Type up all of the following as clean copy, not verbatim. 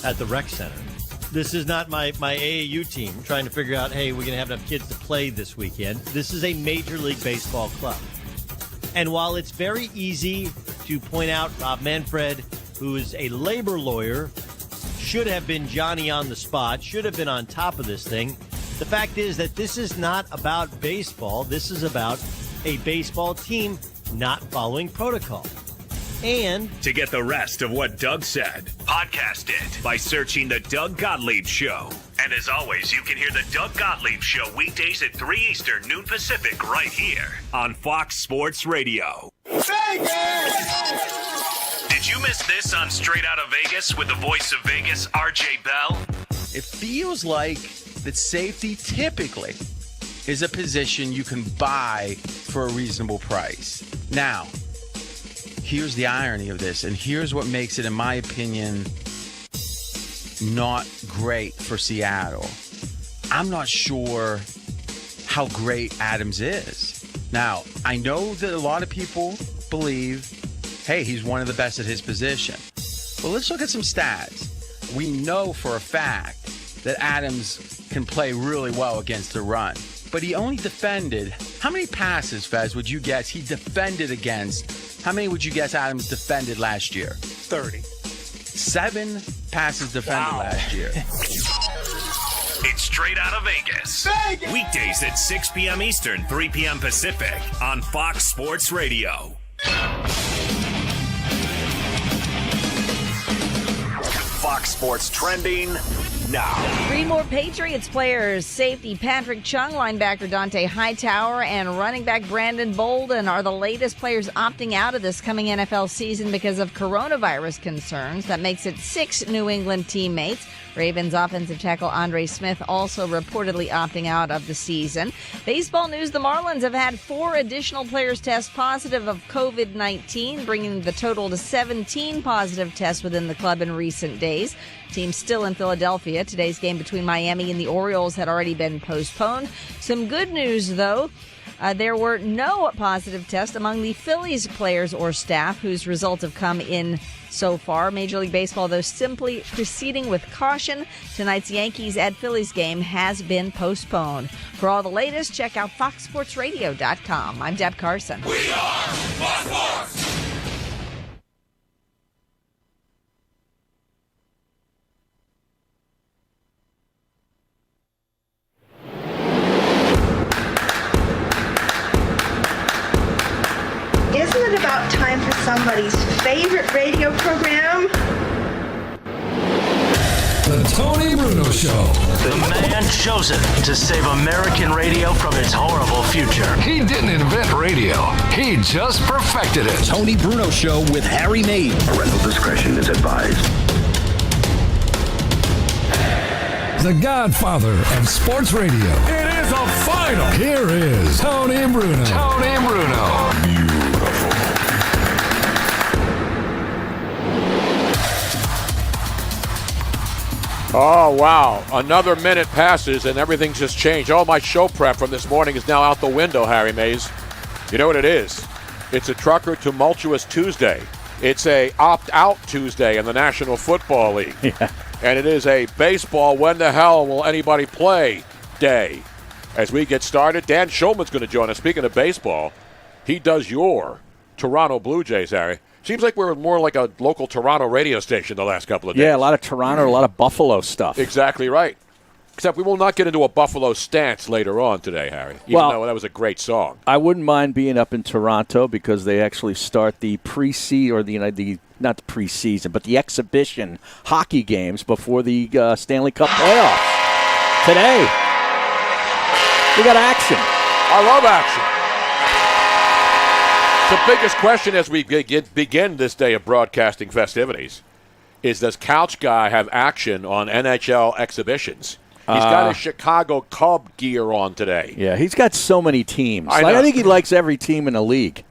at the rec center. This is not my AAU team trying to figure out, hey, we're going to have enough kids to play this weekend. This is a Major League Baseball club. And while it's very easy to point out Rob Manfred, who is a labor lawyer, should have been Johnny on the spot, should have been on top of this thing, the fact is that this is not about baseball. This is about a baseball team not following protocol. And to get the rest of what Doug said, podcast it by searching The Doug Gottlieb Show. And as always, you can hear The Doug Gottlieb Show weekdays at 3 Eastern, noon Pacific, right here on Fox Sports Radio. Vegas! Did you miss this on Straight Outta Vegas with the voice of Vegas, RJ Bell? It feels like that safety typically is a position you can buy for a reasonable price. Now, here's the irony of this, and here's what makes it, in my opinion, not great for Seattle. I'm not sure how great Adams is. Now, I know that a lot of people believe, hey, he's one of the best at his position. Well, let's look at some stats. We know for a fact that Adams can play really well against the run. But he only defended, how many passes, Fez, would you guess he defended against? How many would you guess Adams defended last year? 30. 7 passes defended last year. It's Straight Outta Vegas. Weekdays at 6 p.m. Eastern, 3 p.m. Pacific on Fox Sports Radio. Fox Sports Trending now. 3 more Patriots players, safety Patrick Chung, linebacker Dante Hightower, and running back Brandon Bolden are the latest players opting out of this coming NFL season because of coronavirus concerns. That makes it 6 New England teammates. Ravens offensive tackle Andre Smith also reportedly opting out of the season. Baseball news, the Marlins have had 4 additional players test positive of COVID-19, bringing the total to 17 positive tests within the club in recent days. Team still in Philadelphia. Today's game between Miami and the Orioles had already been postponed. Some good news, though. There were no positive tests among the Phillies players or staff whose results have come in so far. Major League Baseball, though, simply proceeding with caution. Tonight's Yankees at Phillies game has been postponed. For all the latest, check out foxsportsradio.com. I'm Deb Carson. We are Fox Sports! Isn't it about time for somebody's favorite radio program? The Tony Bruno Show. The man chosen to save American radio from its horrible future. He didn't invent radio. He just perfected it. Tony Bruno Show with Harry Mays. Parental discretion is advised. The godfather of sports radio. It is a final. Here is Tony Bruno. Tony Bruno. Oh, wow. Another minute passes and everything's just changed. All my show prep from this morning is now out the window, Harry Mays. You know what it is? It's a Trucker Tumultuous Tuesday. It's a opt-out Tuesday in the National Football League. Yeah. And it is a baseball when the hell will anybody play day. As we get started, Dan Schulman's going to join us. Speaking of baseball, he does your Toronto Blue Jays, Harry. Seems like we're more like a local Toronto radio station the last couple of days. Yeah, a lot of Toronto, a lot of Buffalo stuff. Exactly right. Except we will not get into a Buffalo stance later on today, Harry. Even though that was a great song. I wouldn't mind being up in Toronto because they actually start the pre-season, or the not the preseason, but the exhibition hockey games before the Stanley Cup playoffs. Today, we got action. I love action. The biggest question as we begin this day of broadcasting festivities is, does Couch Guy have action on NHL exhibitions? He's got his Chicago Cub gear on today. Yeah, he's got so many teams. I think he likes every team in the league.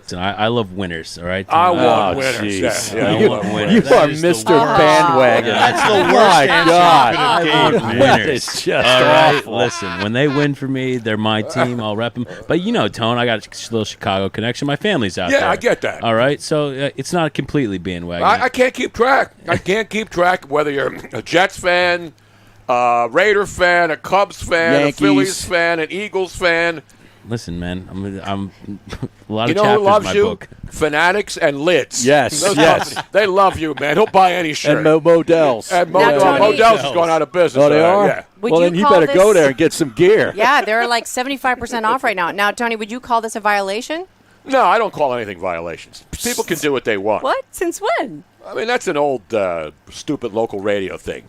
Listen, I love winners, all right? I want winners. Yeah, I want winners. You are Mr. Bandwagon. That's the worst My answer God. you could have given. That is just all right, awful. listen, when they win for me, they're my team. I'll rep them. But you know, Tone, I got a little Chicago connection. My family's out there. Yeah, I get that. All right, so it's not completely bandwagon. I can't keep track. I can't keep track whether you're a Jets fan, a Raider fan, a Cubs fan, Yankees. a Phillies fan, an Eagles fan. Listen, man, I'm a lot You of know chapters who loves in my you? book. Fanatics and Lids. Yes, Those yes. companies, they love you, man. He'll buy any shirt. And Modell's. And Now, Tony- Modell's has gone out of business. Oh, they are? Yeah. Would well, you then you call better go this- there and get some gear. Yeah, they're like 75% off right now. Now, Tony, would you call this a violation? No, I don't call anything violations. People can do what they want. What? Since when? I mean, that's an old, stupid local radio thing.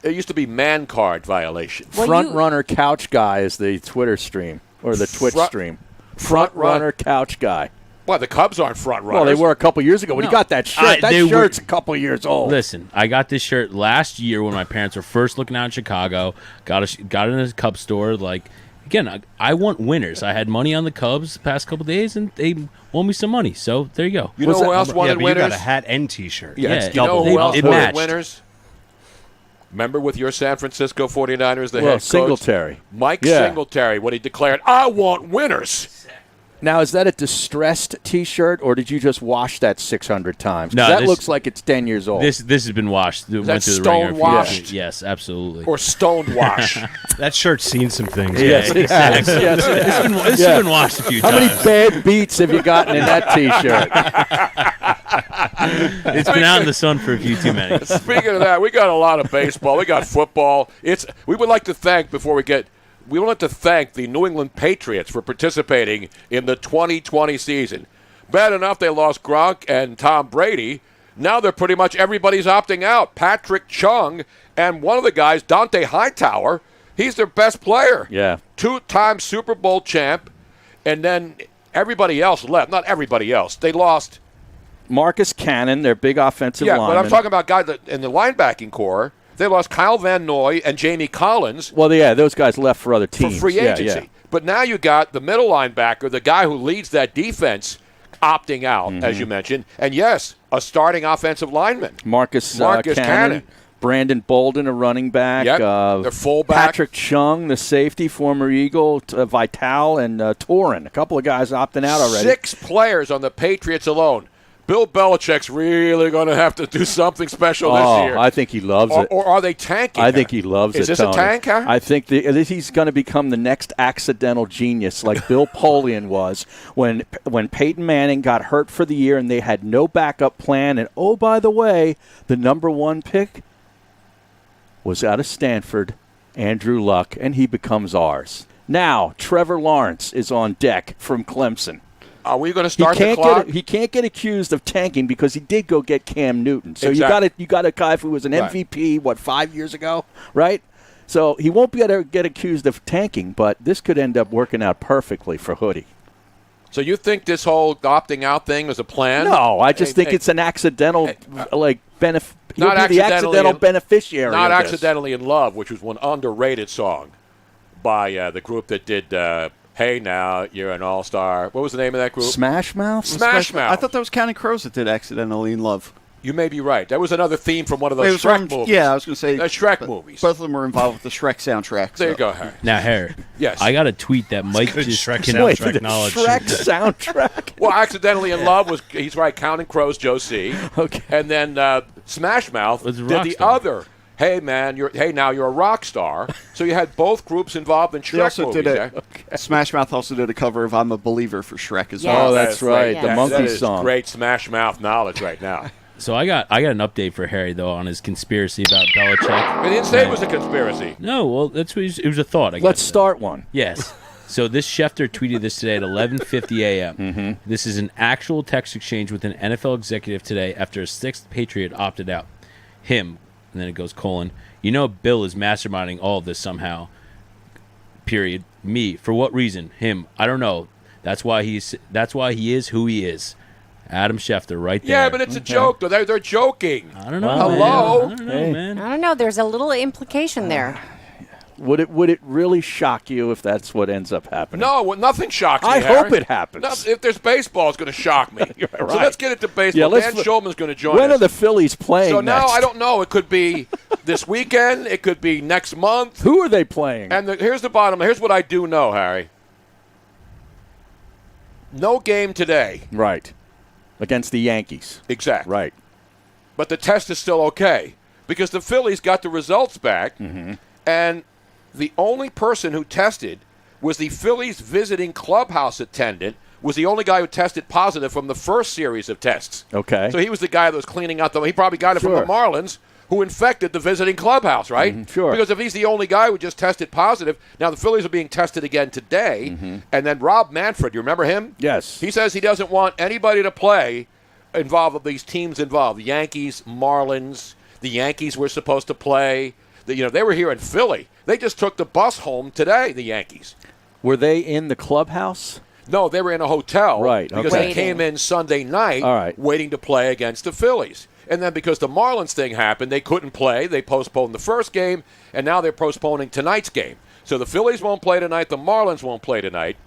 It used to be man card violation. Well, Front you- runner couch guy is the Twitter stream or the Twitch stream. Front Runner couch guy. Well, the Cubs aren't front runners. Well, they were a couple years ago. When you got that shirt, that they were- shirt's a couple years old. Listen, I got this shirt last year when my parents were first looking out in Chicago. Got it in a Cubs store. Like, again, I want winners. I had money on the Cubs the past couple days, and they won me some money. So there you go. You know who else wanted but winners? you got a hat and T-shirt. Yeah, That's you You know double. who else it wanted matched. winners? Remember with your San Francisco 49ers, the Well, head coach? Singletary. Mike Yeah. Singletary, when he declared, I want winners. Now, is that a distressed T-shirt, or did you just wash that 600 times? 'Cause No, that this- looks like it's 10 years old. This has been washed. It that went through the ringer a few stone-washed? times. Yes, absolutely. Or stoned-wash. That shirt's seen some things. Yes, it has. Yes, it has. This Yeah. has been washed a few How times. many bad beats have you gotten in that T-shirt? It's been out in the sun for a few too many. Speaking of that, we got a lot of baseball. We got football. We would like to thank, we would like to thank the New England Patriots for participating in the 2020 season. Bad enough they lost Gronk and Tom Brady. Now they're pretty much everybody's opting out. Patrick Chung and one of the guys, Dante Hightower, he's their best player. Yeah. 2-time Super Bowl champ. And then everybody else left. Not everybody else. They lost. Marcus Cannon, their big offensive Yeah, lineman. but I'm talking about guys in the linebacking core. They lost Kyle Van Noy and Jamie Collins. Well, yeah, those guys left for other For teams. free agency. Yeah. But now you got the middle linebacker, the guy who leads that defense, opting out, Mm-hmm. as you mentioned. And yes, a starting offensive lineman. Marcus Cannon. Cannon. Brandon Bolden, a running back. Yep, their fullback. Patrick Chung, the safety, former Eagle. Vital and Torin. A couple of guys opting out already. 6 players on the Patriots alone. Bill Belichick's really going to have to do something special this year. I think he loves it. Or are they tanking? I think he loves it. Is this Tony. a tank, huh? I think he's going to become the next accidental genius, like Bill Polian was when Peyton Manning got hurt for the year and they had no backup plan. And oh, by the way, the number 1 pick was out of Stanford, Andrew Luck, and he becomes ours. Now, Trevor Lawrence is on deck from Clemson. Are we going to start the clock? He can't get accused of tanking because he did go get Cam Newton. So Exactly. you got a guy who was an MVP 5 years ago, right? So he won't be able to get accused of tanking, but this could end up working out perfectly for Hoodie. So you think this whole opting out thing was a plan? No, I just think it's an accidental benefit. He'll Not be the accidentally accidental beneficiary. Not of this. Accidentally in Love, which was one underrated song by the group that did Hey Now, You're an All-Star. What was the name of that group? Smash Mouth? Smash Mouth. I thought that was Counting Crows that did Accidentally in Love. You may be right. That was another theme from one of those It was Shrek from- movies. Yeah, I was going to say. The Shrek movies. Both of them were involved with the Shrek soundtrack. There you go, Harry. Now, Harry. Yes. I got a tweet that Mike good just Shrek can- soundtrack knowledge. Shrek soundtrack. Well, Accidentally in Love was, he's right, Counting Crows, Joe C. Okay. And then Smash Mouth Was a did rock the star. other, Hey Now You're a Rock Star. So you had both groups involved in They Shrek also movies. did yeah? Smash Mouth also did a cover of I'm a Believer for Shrek as Yes. well. Oh, that's right. The Yes. monkey that is song. great Smash Mouth knowledge right now. So I got an update for Harry though on his conspiracy about Belichick. I didn't say it was a conspiracy. No, well that's what it was a thought. I guess. Let's start one. Yes. So this Schefter tweeted this today at 11:50 a.m. Mm-hmm. This is an actual text exchange with an NFL executive today after a 6th Patriot opted out. Him, and then it goes : You know Bill is masterminding all of this somehow. Period. Me. For what reason? Him. I don't know. That's why he is who he is. Adam Schefter right there. Yeah, but it's a joke, though. They're joking. I don't know. Hello? Man. I don't know, man. I don't know. There's a little implication there. Would it really shock you if that's what ends up happening? No, nothing shocks me, I Harry. hope it happens. No, if there's baseball, it's going to shock me. Right. So let's get into baseball. Dan Schulman's going to join us. When are the Phillies playing So next? now I don't know. It could be this weekend. It could be next month. Who are they playing? And here's the bottom. Here's what I do know, Harry. No game today. Right. Against the Yankees. Exactly. Right. But the test is still okay because the Phillies got the results back, and the only person who tested was the Phillies visiting clubhouse attendant, was the only guy who tested positive from the first series of tests. Okay. So he was the guy that was cleaning out he probably got it from the Marlins, who infected the visiting clubhouse, right? Sure. Because if he's the only guy who just tested positive, now the Phillies are being tested again today, and then Rob Manfred, you remember him? Yes. He says he doesn't want anybody to play involved with these teams involved. The Yankees, Marlins, the Yankees were supposed to play. They were here in Philly. They just took the bus home today, the Yankees. Were they in the clubhouse? No, they were in a hotel. Right. Because okay. they came in Sunday night waiting to play against the Phillies. And then because the Marlins thing happened, they couldn't play. They postponed the first game, and now they're postponing tonight's game. So the Phillies won't play tonight. The Marlins won't play tonight.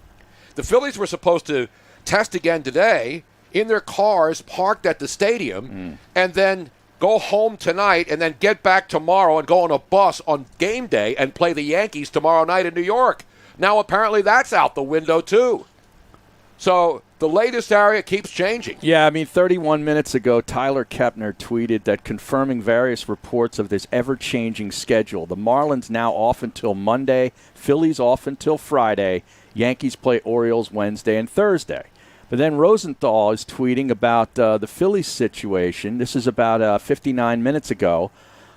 The Phillies were supposed to test again today in their cars parked at the stadium and then go home tonight and then get back tomorrow and go on a bus on game day and play the Yankees tomorrow night in New York. Now apparently that's out the window too. So the latest area keeps changing. Yeah, 31 minutes ago, Tyler Kepner tweeted that confirming various reports of this ever-changing schedule. The Marlins now off until Monday, Phillies off until Friday, Yankees play Orioles Wednesday and Thursday. But then Rosenthal is tweeting about the Phillies situation. This is about 59 minutes ago.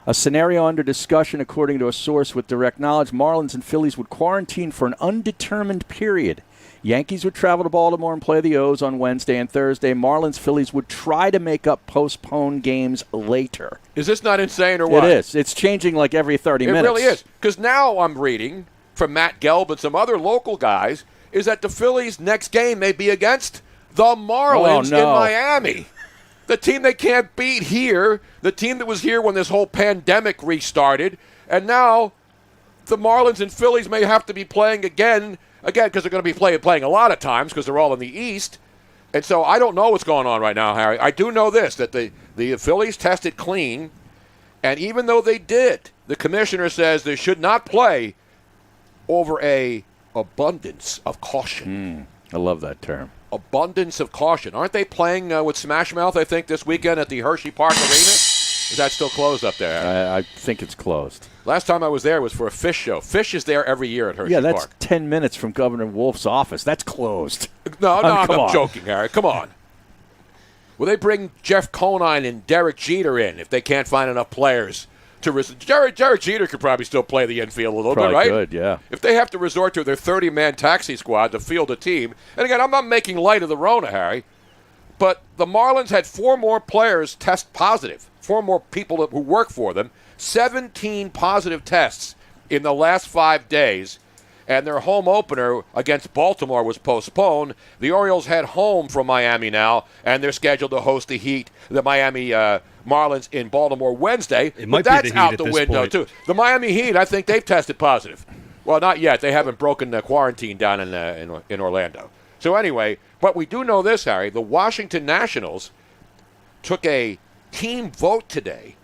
A scenario under discussion, according to a source with direct knowledge, Marlins and Phillies would quarantine for an undetermined period. Yankees would travel to Baltimore and play the O's on Wednesday and Thursday. Marlins, Phillies would try to make up postponed games later. Is this not insane or what? It is. It's changing like every 30 minutes. It really is. Because now I'm reading from Matt Gelb and some other local guys is that the Phillies' next game may be against the Marlins in Miami. The team they can't beat here, the team that was here when this whole pandemic restarted, and now the Marlins and Phillies may have to be playing again because they're going to be playing a lot of times because they're all in the East. And so I don't know what's going on right now, Harry. I do know this, that the Phillies tested clean, and even though they did, the commissioner says they should not play over a abundance of caution. I love that term. Abundance of caution. Aren't they playing with Smash Mouth, I think, this weekend at the Hershey Park Arena? Is that still closed up there? I think it's closed. Last time I was there was for a fish show. Fish is there every year at Hershey Park. Yeah, that's 10 minutes from Governor Wolf's office. That's closed. No, I'm joking, Harry. Come on. Will they bring Jeff Conine and Derek Jeter in if they can't find enough players to Derek Jeter could probably still play the infield a little bit, right? Good, yeah. If they have to resort to their 30-man taxi squad to field a team, and again, I'm not making light of the Rona, Harry, but the Marlins had 4 more players test positive, 4 more people who work for them, 17 positive tests in the last 5 days, and their home opener against Baltimore was postponed. The Orioles head home from Miami now, and they're scheduled to host the Miami Marlins in Baltimore Wednesday. But that's out the window, too. The Miami Heat, I think they've tested positive. Well, not yet. They haven't broken the quarantine down in Orlando. So anyway, but we do know this, Harry. The Washington Nationals took a team vote today,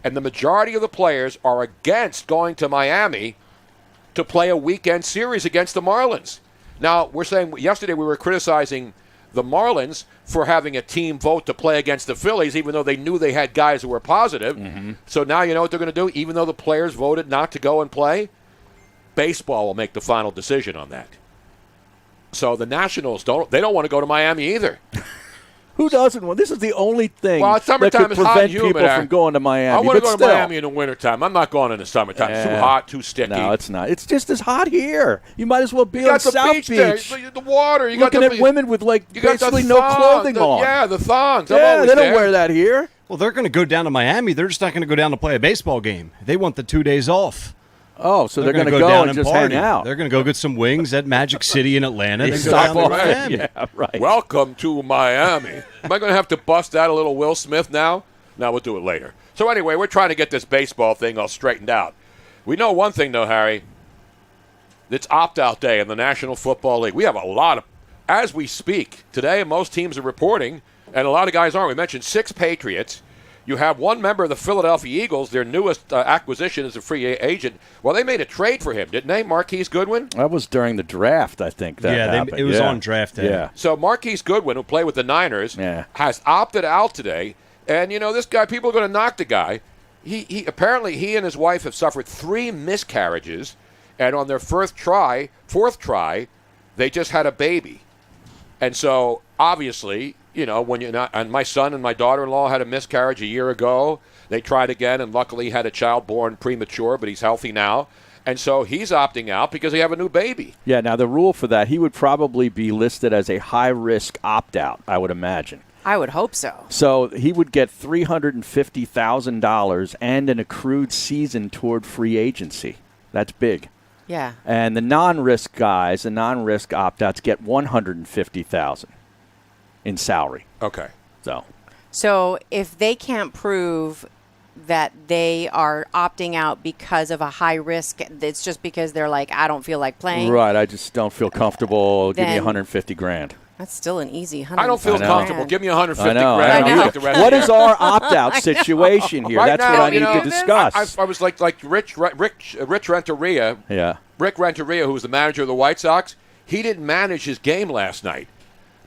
and the majority of the players are against going to Miami to play a weekend series against the Marlins. Now, we're saying yesterday we were criticizing the Marlins for having a team vote to play against the Phillies, even though they knew they had guys who were positive. So now you know what they're going to do? Even though the players voted not to go and play, baseball will make the final decision on that. So the Nationals don't want to go to Miami either. Who doesn't want? This is the only thing that could prevent people from going to Miami. I want to go to Miami in the wintertime. I'm not going in the summertime. It's too hot, too sticky. No, it's not. It's just as hot here. You might as well be on South Beach. The water. You looking at women with basically no clothing on. Yeah, the thongs. Yeah, they don't wear that here. Well, they're going to go down to Miami. They're just not going to go down to play a baseball game. They want the 2 days off. Oh, so they're going to go down and just party. hang out. They're going to go get some wings at Magic City in Atlanta. Then Stop go down to off. Miami. Yeah, right. Welcome to Miami. Am I going to have to bust out a little Will Smith now? No, we'll do it later. So anyway, we're trying to get this baseball thing all straightened out. We know one thing, though, Harry. It's opt-out day in the National Football League. We have a lot of, as we speak today, most teams are reporting, and a lot of guys aren't. We mentioned 6 Patriots. You have one member of the Philadelphia Eagles. Their newest acquisition is a free agent. Well, they made a trade for him, didn't they? Marquise Goodwin? That was during the draft, I think. That happened. It was on draft day. Yeah. So Marquise Goodwin, who played with the Niners, has opted out today. And, this guy, people are going to knock the guy. He apparently, he and his wife have suffered 3 miscarriages. And on their fourth try, they just had a baby. And so, obviously, when you're not, and my son and my daughter-in-law had a miscarriage a year ago. They tried again, and luckily had a child born premature, but he's healthy now. And so he's opting out because they have a new baby. Yeah, now the rule for that, he would probably be listed as a high-risk opt-out, I would imagine. I would hope so. So he would get $350,000 and an accrued season toward free agency. That's big. Yeah. And the non-risk guys, the non-risk opt-outs get $150,000 in salary. Okay. So if they can't prove that they are opting out because of a high risk, it's just because they're like, I don't feel like playing. Right. I just don't feel comfortable. Give me $150,000. That's still an easy $150,000. I don't feel comfortable. Give me $150,000. I know. What is our opt-out situation here? Right That's now, what I need to discuss. I was like Rich Renteria. Yeah. Rick Renteria, who was the manager of the White Sox, he didn't manage his game last night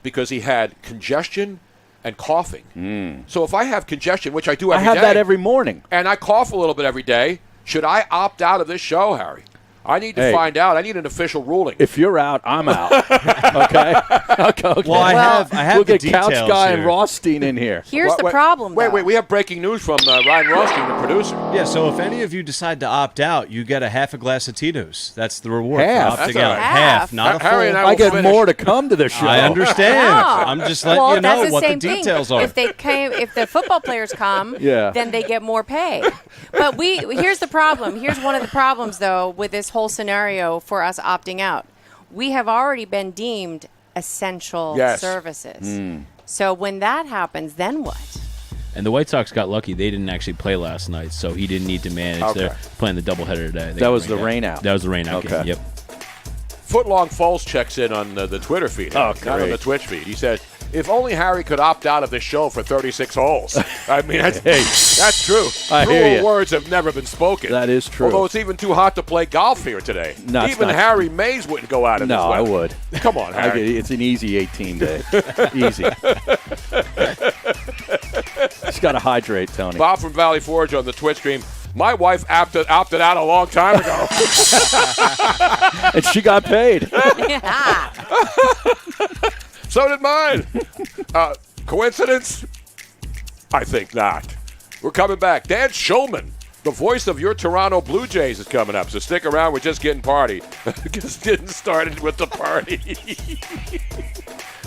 because he had congestion and coughing. So if I have congestion, which I do every day. I have that every morning. And I cough a little bit every day, should I opt out of this show, Harry? I need to find out. I need an official ruling. If you're out, I'm out. Okay? Well, I have we'll the get Couch details Guy here. and Rothstein in here. Here's the problem, though. Wait. We have breaking news from Ryan Rothstein, the producer. Yeah, so if any of you decide to opt out, you get a half a glass of Tito's. That's the reward Half? for opting That's out. all right. Half, not a full. Harry and I get more to come to the show. I understand. I'm just letting you know that's what the same details thing. are. If the football players come, then they get more pay. But here's the problem. Here's one of the problems, though, with this whole scenario for us opting out. We have already been deemed essential services. So when that happens, then what? And the White Sox got lucky. They didn't actually play last night, so he didn't need to manage. Okay. They're playing the doubleheader today. That was the rain out. That was the rain out game. Yep. Footlong Foles checks in on the Twitter feed, not on the Twitch feed. He said, if only Harry could opt out of this show for 36 holes. I mean, that's true. Cruel words have never been spoken. That is true. Although it's even too hot to play golf here today. No, even Harry Mays wouldn't go out of this weather. I would. Come on, Harry. It's an easy 18 day. Easy. Just got to hydrate, Tony. Bob from Valley Forge on the Twitch stream. My wife opted out a long time ago. And she got paid. So did mine. Coincidence? I think not. We're coming back. Dan Schulman, the voice of your Toronto Blue Jays, is coming up. So stick around. We're just getting party. Just getting started with the party.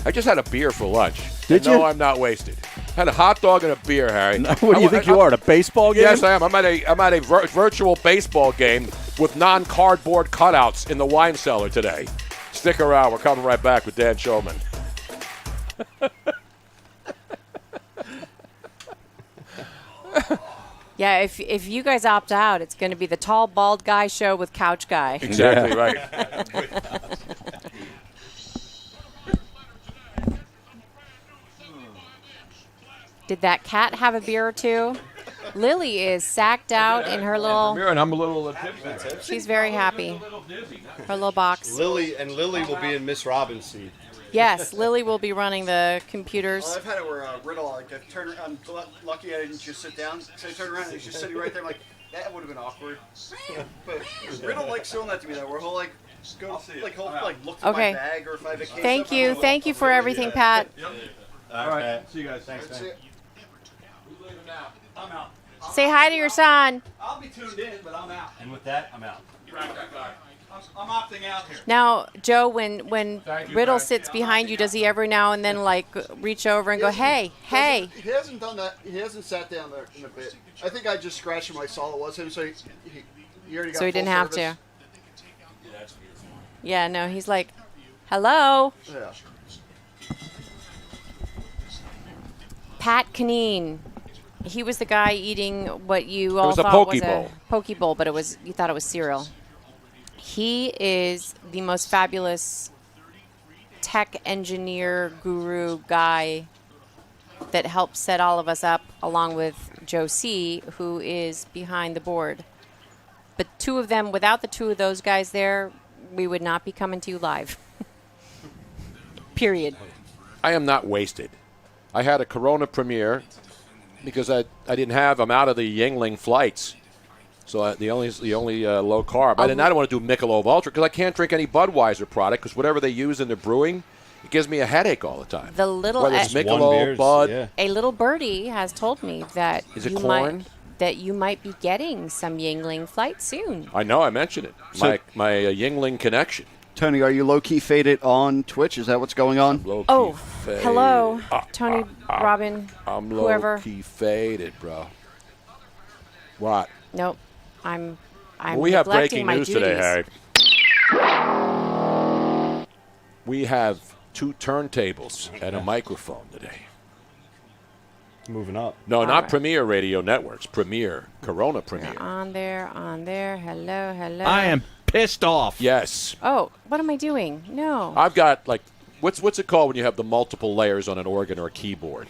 I just had a beer for lunch. Did you? No, I'm not wasted. Had a hot dog and a beer, Harry. What do you think you are, at a baseball game? Yes, I am. I'm at a virtual baseball game with non-cardboard cutouts in the wine cellar today. Stick around. We're coming right back with Dan Schulman. Yeah, if you guys opt out, it's going to be the tall, bald guy show with Couch Guy. Exactly right. Did that cat have a beer or two? Lily is sacked out in her little... And I'm a little tipsy. She's very happy. Her little box. Lily will be in Miss Robbins' seat. Yes, Lily will be running the computers. Well, I've had it where Riddle, like, I'm lucky I didn't just sit down. So I turned around and he's just sitting right there. I'm like, that would have been awkward. But Riddle likes doing that to me, though, where he'll, like, go, like, look through my bag, or if I have a case. Thank you for everything, Pat. All right. See you guys. Thanks, man. Who's leaving now? I'm out. Say hi to your son. I'll be tuned in, but I'm out. And with that, I'm out. I'm opting out here. Now, Joe, when Riddle sits behind you, does he every now and then, like, reach over and go, hey? He hasn't done that. He hasn't sat down there in a bit. I think I just scratched him when I saw it was him, so he already got So he didn't have service. to. Yeah, no, he's like, hello. Yeah. Pat Canine. He was the guy eating what you all was a thought poke was bowl. a poke bowl, but you thought it was cereal. He is the most fabulous tech engineer guru guy that helps set all of us up, along with Joe C., who is behind the board. But two of them, without the two of those guys there, we would not be coming to you live. Period. I am not wasted. I had a Corona premiere because I'm out of the Yingling flights. So the only low carb. I don't want to do Michelob Ultra because I can't drink any Budweiser product because whatever they use in their brewing, it gives me a headache all the time. The little whether it's Michelob, Bud. Yeah. A little birdie has told me that you might be getting some Yingling flight soon. I know. I mentioned it. So, my Yingling connection. Tony, are you low-key faded on Twitch? Is that what's going on? Low-key faded. Hello, Tony, Robin, I'm whoever. Low-key faded, bro. What? Nope. I'm we have neglecting breaking news my duties. today, Harry. We have 2 turntables and a microphone today. Moving up. No, All not right. Premier Radio Networks. Premier. Corona Premier. On there. Hello. I am pissed off. Yes. Oh, what am I doing? No. I've got, what's it called when you have the multiple layers on an organ or a keyboard?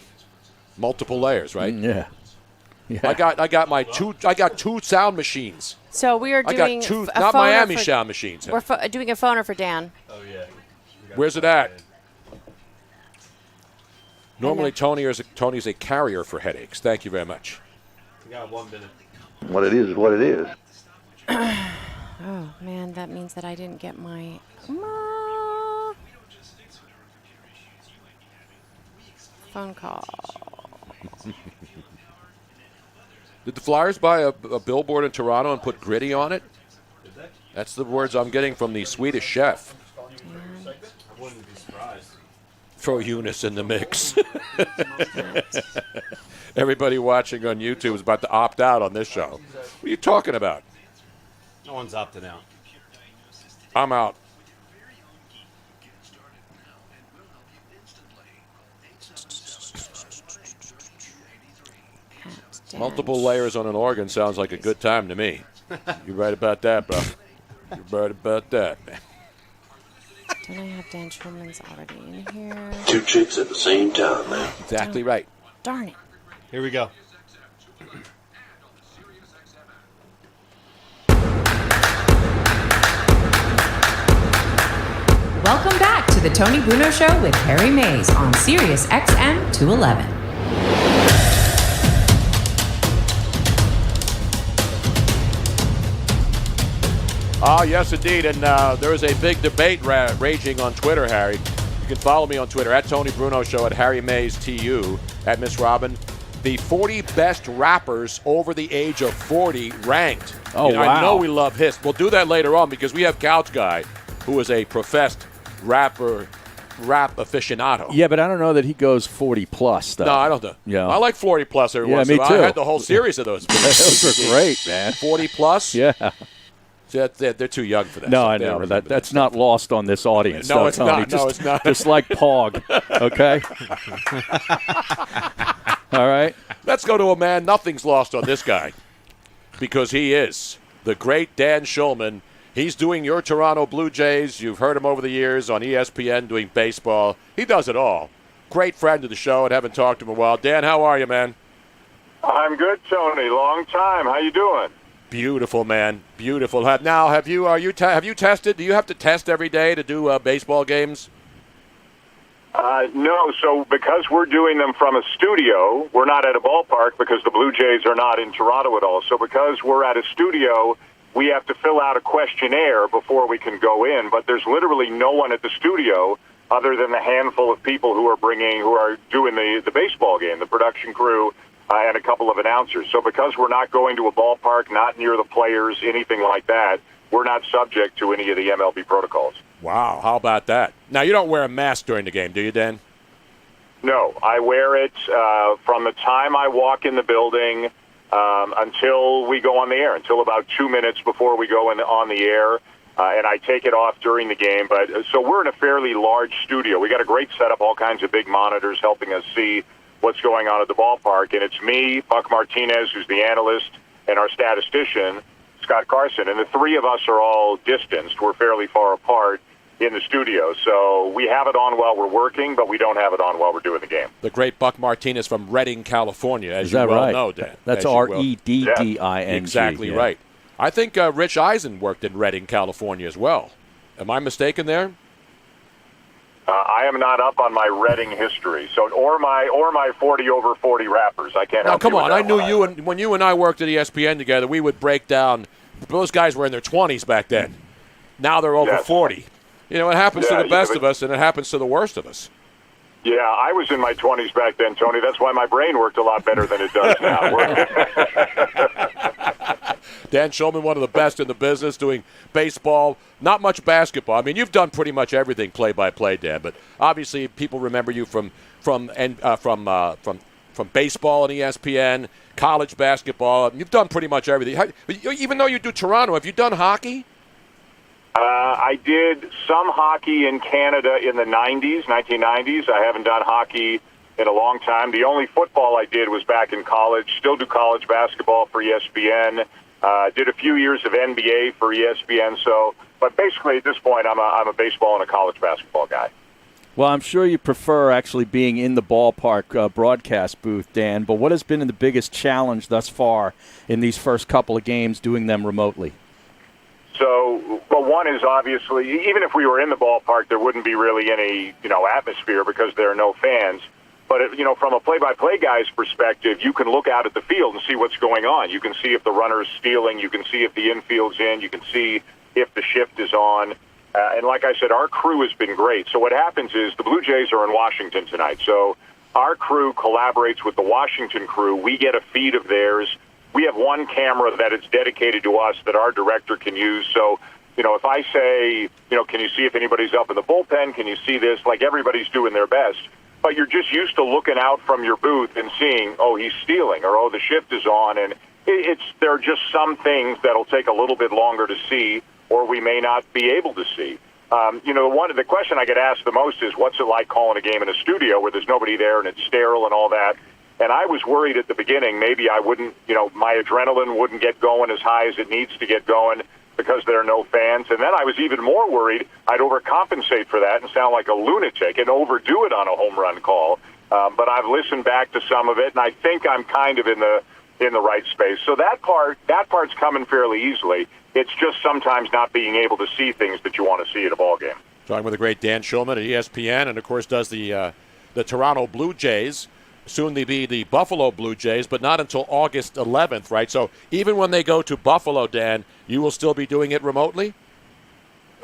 Multiple layers, right? Yeah. I got 2 sound machines. So we are doing I got 2, a not phoner Miami for, sound machines. We're doing a phoner for Dan. Oh, yeah. Where's it at? Normally, Tony's a carrier for headaches. Thank you very much. We got 1 minute. What it is what it is. Oh, man, that means that I didn't get my... phone call. Did the Flyers buy a billboard in Toronto and put gritty on it? That's the words I'm getting from the Swedish chef. I wouldn't be surprised. Throw Eunice in the mix. Everybody watching on YouTube is about to opt out on this show. What are you talking about? No one's opted out. I'm out. Multiple layers on an organ sounds like a good time to me. You're right about that, bro. You're right about that, man. Don't I have Dan Schulman's already in here? 2 chicks at the same time, man. Exactly right. Darn it. Here we go. Welcome back to the Tony Bruno Show with Harry Mays on SiriusXM 211. Ah, yes, indeed. And there is a big debate raging on Twitter, Harry. You can follow me on Twitter at Tony Bruno Show, at Harry Mays TU, at Miss Robin. The 40 best rappers over the age of 40 ranked. Oh, wow. I know we love his. We'll do that later on because we have Couch Guy, who is a professed rap aficionado. Yeah, but I don't know that he goes 40 plus though. No, I don't know. Yeah. I like 40 plus every once me in a while. too. I had the whole series of those. Those are great, man. 40 plus? Yeah. They're too young for that. No, So I they don't know. remember That's not lost on this audience. No, though, it's Tony. not. No, Just, it's not. Just like Pog, okay? All right. Let's go to a man. Nothing's lost on this guy because he is the great Dan Schulman. He's doing your Toronto Blue Jays. You've heard him over the years on ESPN doing baseball. He does it all. Great friend of the show and haven't talked to him in a while. Dan, how are you, man? I'm good, Tony. Long time. How you doing? Beautiful, man. Beautiful. Now, have you tested? Do you have to test every day to do baseball games? No. So because we're doing them from a studio, we're not at a ballpark because the Blue Jays are not in Toronto at all. So because we're at a studio, we have to fill out a questionnaire before we can go in. But there's literally no one at the studio other than the handful of people who are doing the baseball game, the production crew, and a couple of announcers. So because we're not going to a ballpark, not near the players, anything like that, we're not subject to any of the MLB protocols. Wow, how about that? Now, you don't wear a mask during the game, do you, Dan? No, I wear it from the time I walk in the building until we go on the air, until about 2 minutes before we go on the air, and I take it off during the game. But so we're in a fairly large studio. We got a great setup, all kinds of big monitors helping us see what's going on at the ballpark, and it's me, Buck Martinez, who's the analyst, and our statistician, Scott Carson, and the three of us are all distanced. We're fairly far apart in the studio, so we have it on while we're working, but we don't have it on while we're doing the game. The great Buck Martinez from Redding, California, as Is you that well right? know, Dan. That's Redding. Exactly right. I think Rich Eisen worked in Redding, California as well. Am I mistaken there? I am not up on my Redding history, or my 40 over 40 rappers. I can't. Now, come on. I knew you, and when you and I worked at ESPN together, we would break down. Those guys were in their 20s back then. Now they're over 40. You know, it happens to the best of us, and it happens to the worst of us. Yeah, I was in my 20s back then, Tony. That's why my brain worked a lot better than it does now. Dan Shulman, one of the best in the business, doing baseball, not much basketball. I mean, you've done pretty much everything play-by-play, Dan, but obviously people remember you from baseball and ESPN, college basketball. You've done pretty much everything. Even though you do Toronto, have you done hockey? I did some hockey in Canada in the 1990s. I haven't done hockey in a long time. The only football I did was back in college. Still do college basketball for ESPN. Did a few years of NBA for ESPN. But basically at this point, I'm a baseball and a college basketball guy. Well, I'm sure you prefer actually being in the ballpark broadcast booth, Dan. But what has been the biggest challenge thus far in these first couple of games doing them remotely? So, well, one is obviously, even if we were in the ballpark, there wouldn't be really any, atmosphere because there are no fans. But, from a play-by-play guy's perspective, you can look out at the field and see what's going on. You can see if the runner's stealing. You can see if the infield's in. You can see if the shift is on. And like I said, our crew has been great. So what happens is the Blue Jays are in Washington tonight. So our crew collaborates with the Washington crew. We get a feed of theirs. We have one camera that is dedicated to us that our director can use. So, if I say, can you see if anybody's up in the bullpen? Can you see this? Like everybody's doing their best. But you're just used to looking out from your booth and seeing, oh, he's stealing, or oh, the shift is on. And there are just some things that'll take a little bit longer to see, or we may not be able to see. The question I get asked the most is, what's it like calling a game in a studio where there's nobody there and it's sterile and all that? And I was worried at the beginning maybe I wouldn't, my adrenaline wouldn't get going as high as it needs to get going because there are no fans. And then I was even more worried I'd overcompensate for that and sound like a lunatic and overdo it on a home run call. But I've listened back to some of it, and I think I'm kind of in the right space. So that part's coming fairly easily. It's just sometimes not being able to see things that you want to see at a ball game. Talking with the great Dan Shulman at ESPN, and of course does the Toronto Blue Jays. Soon they be the Buffalo Blue Jays, but not until August 11th, right? So even when they go to Buffalo, Dan, you will still be doing it remotely?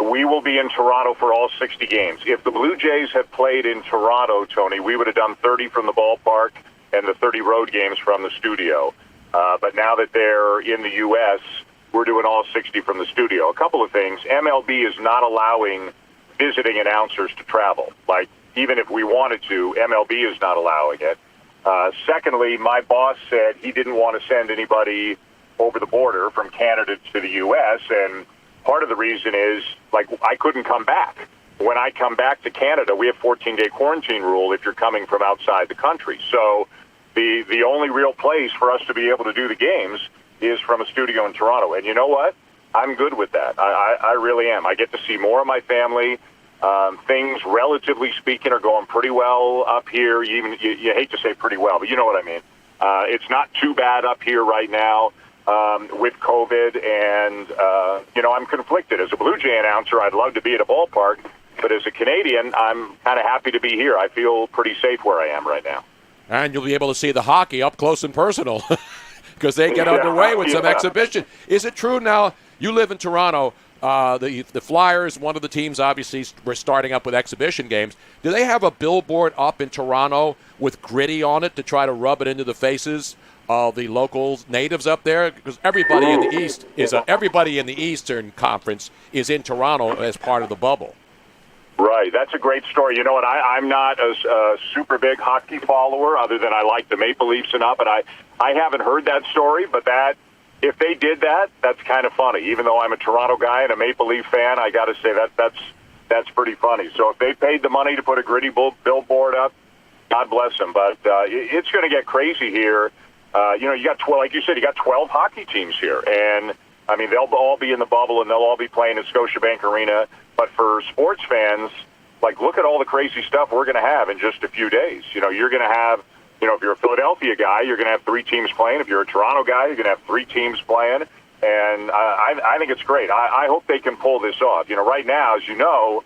We will be in Toronto for all 60 games. If the Blue Jays had played in Toronto, Tony, we would have done 30 from the ballpark and the 30 road games from the studio. But now that they're in the U.S., we're doing all 60 from the studio. A couple of things. MLB is not allowing visiting announcers to travel. Like, even if we wanted to, MLB is not allowing it. Secondly, my boss said he didn't want to send anybody over the border from Canada to the U.S., and part of the reason is, I couldn't come back. When I come back to Canada, we have 14-day quarantine rule if you're coming from outside the country. So the only real place for us to be able to do the games is from a studio in Toronto. And you know what? I'm good with that. I really am. I get to see more of my family. Things, relatively speaking, are going pretty well up here. You hate to say pretty well, but you know what I mean. It's not too bad up here right now with COVID, and, I'm conflicted. As a Blue Jay announcer, I'd love to be at a ballpark, but as a Canadian, I'm kind of happy to be here. I feel pretty safe where I am right now. And you'll be able to see the hockey up close and personal because they get underway with some exhibition. Is it true now, you live in Toronto, the Flyers, one of the teams, obviously, we're starting up with exhibition games. Do they have a billboard up in Toronto with gritty on it to try to rub it into the faces of the local natives up there? Because everybody in the East everybody in the Eastern Conference is in Toronto as part of the bubble. Right, that's a great story. You know what? I'm not a super big hockey follower, other than I like the Maple Leafs enough, and I haven't heard that story, but if they did that, that's kind of funny. Even though I'm a Toronto guy and a Maple Leaf fan, I got to say that's pretty funny. So if they paid the money to put a gritty billboard up, God bless them. But it's going to get crazy here. You got 12, like you said, you got 12 hockey teams here, and I mean, they'll all be in the bubble, and they'll all be playing at Scotiabank Arena. But for sports fans, like, look at all the crazy stuff we're going to have in just a few days. You know, you're going to have, you know, if you're a Philadelphia guy, you're going to have 3 teams playing. If you're a Toronto guy, you're going to have 3 teams playing. And I think it's great. I hope they can pull this off. You know, right now, as you know,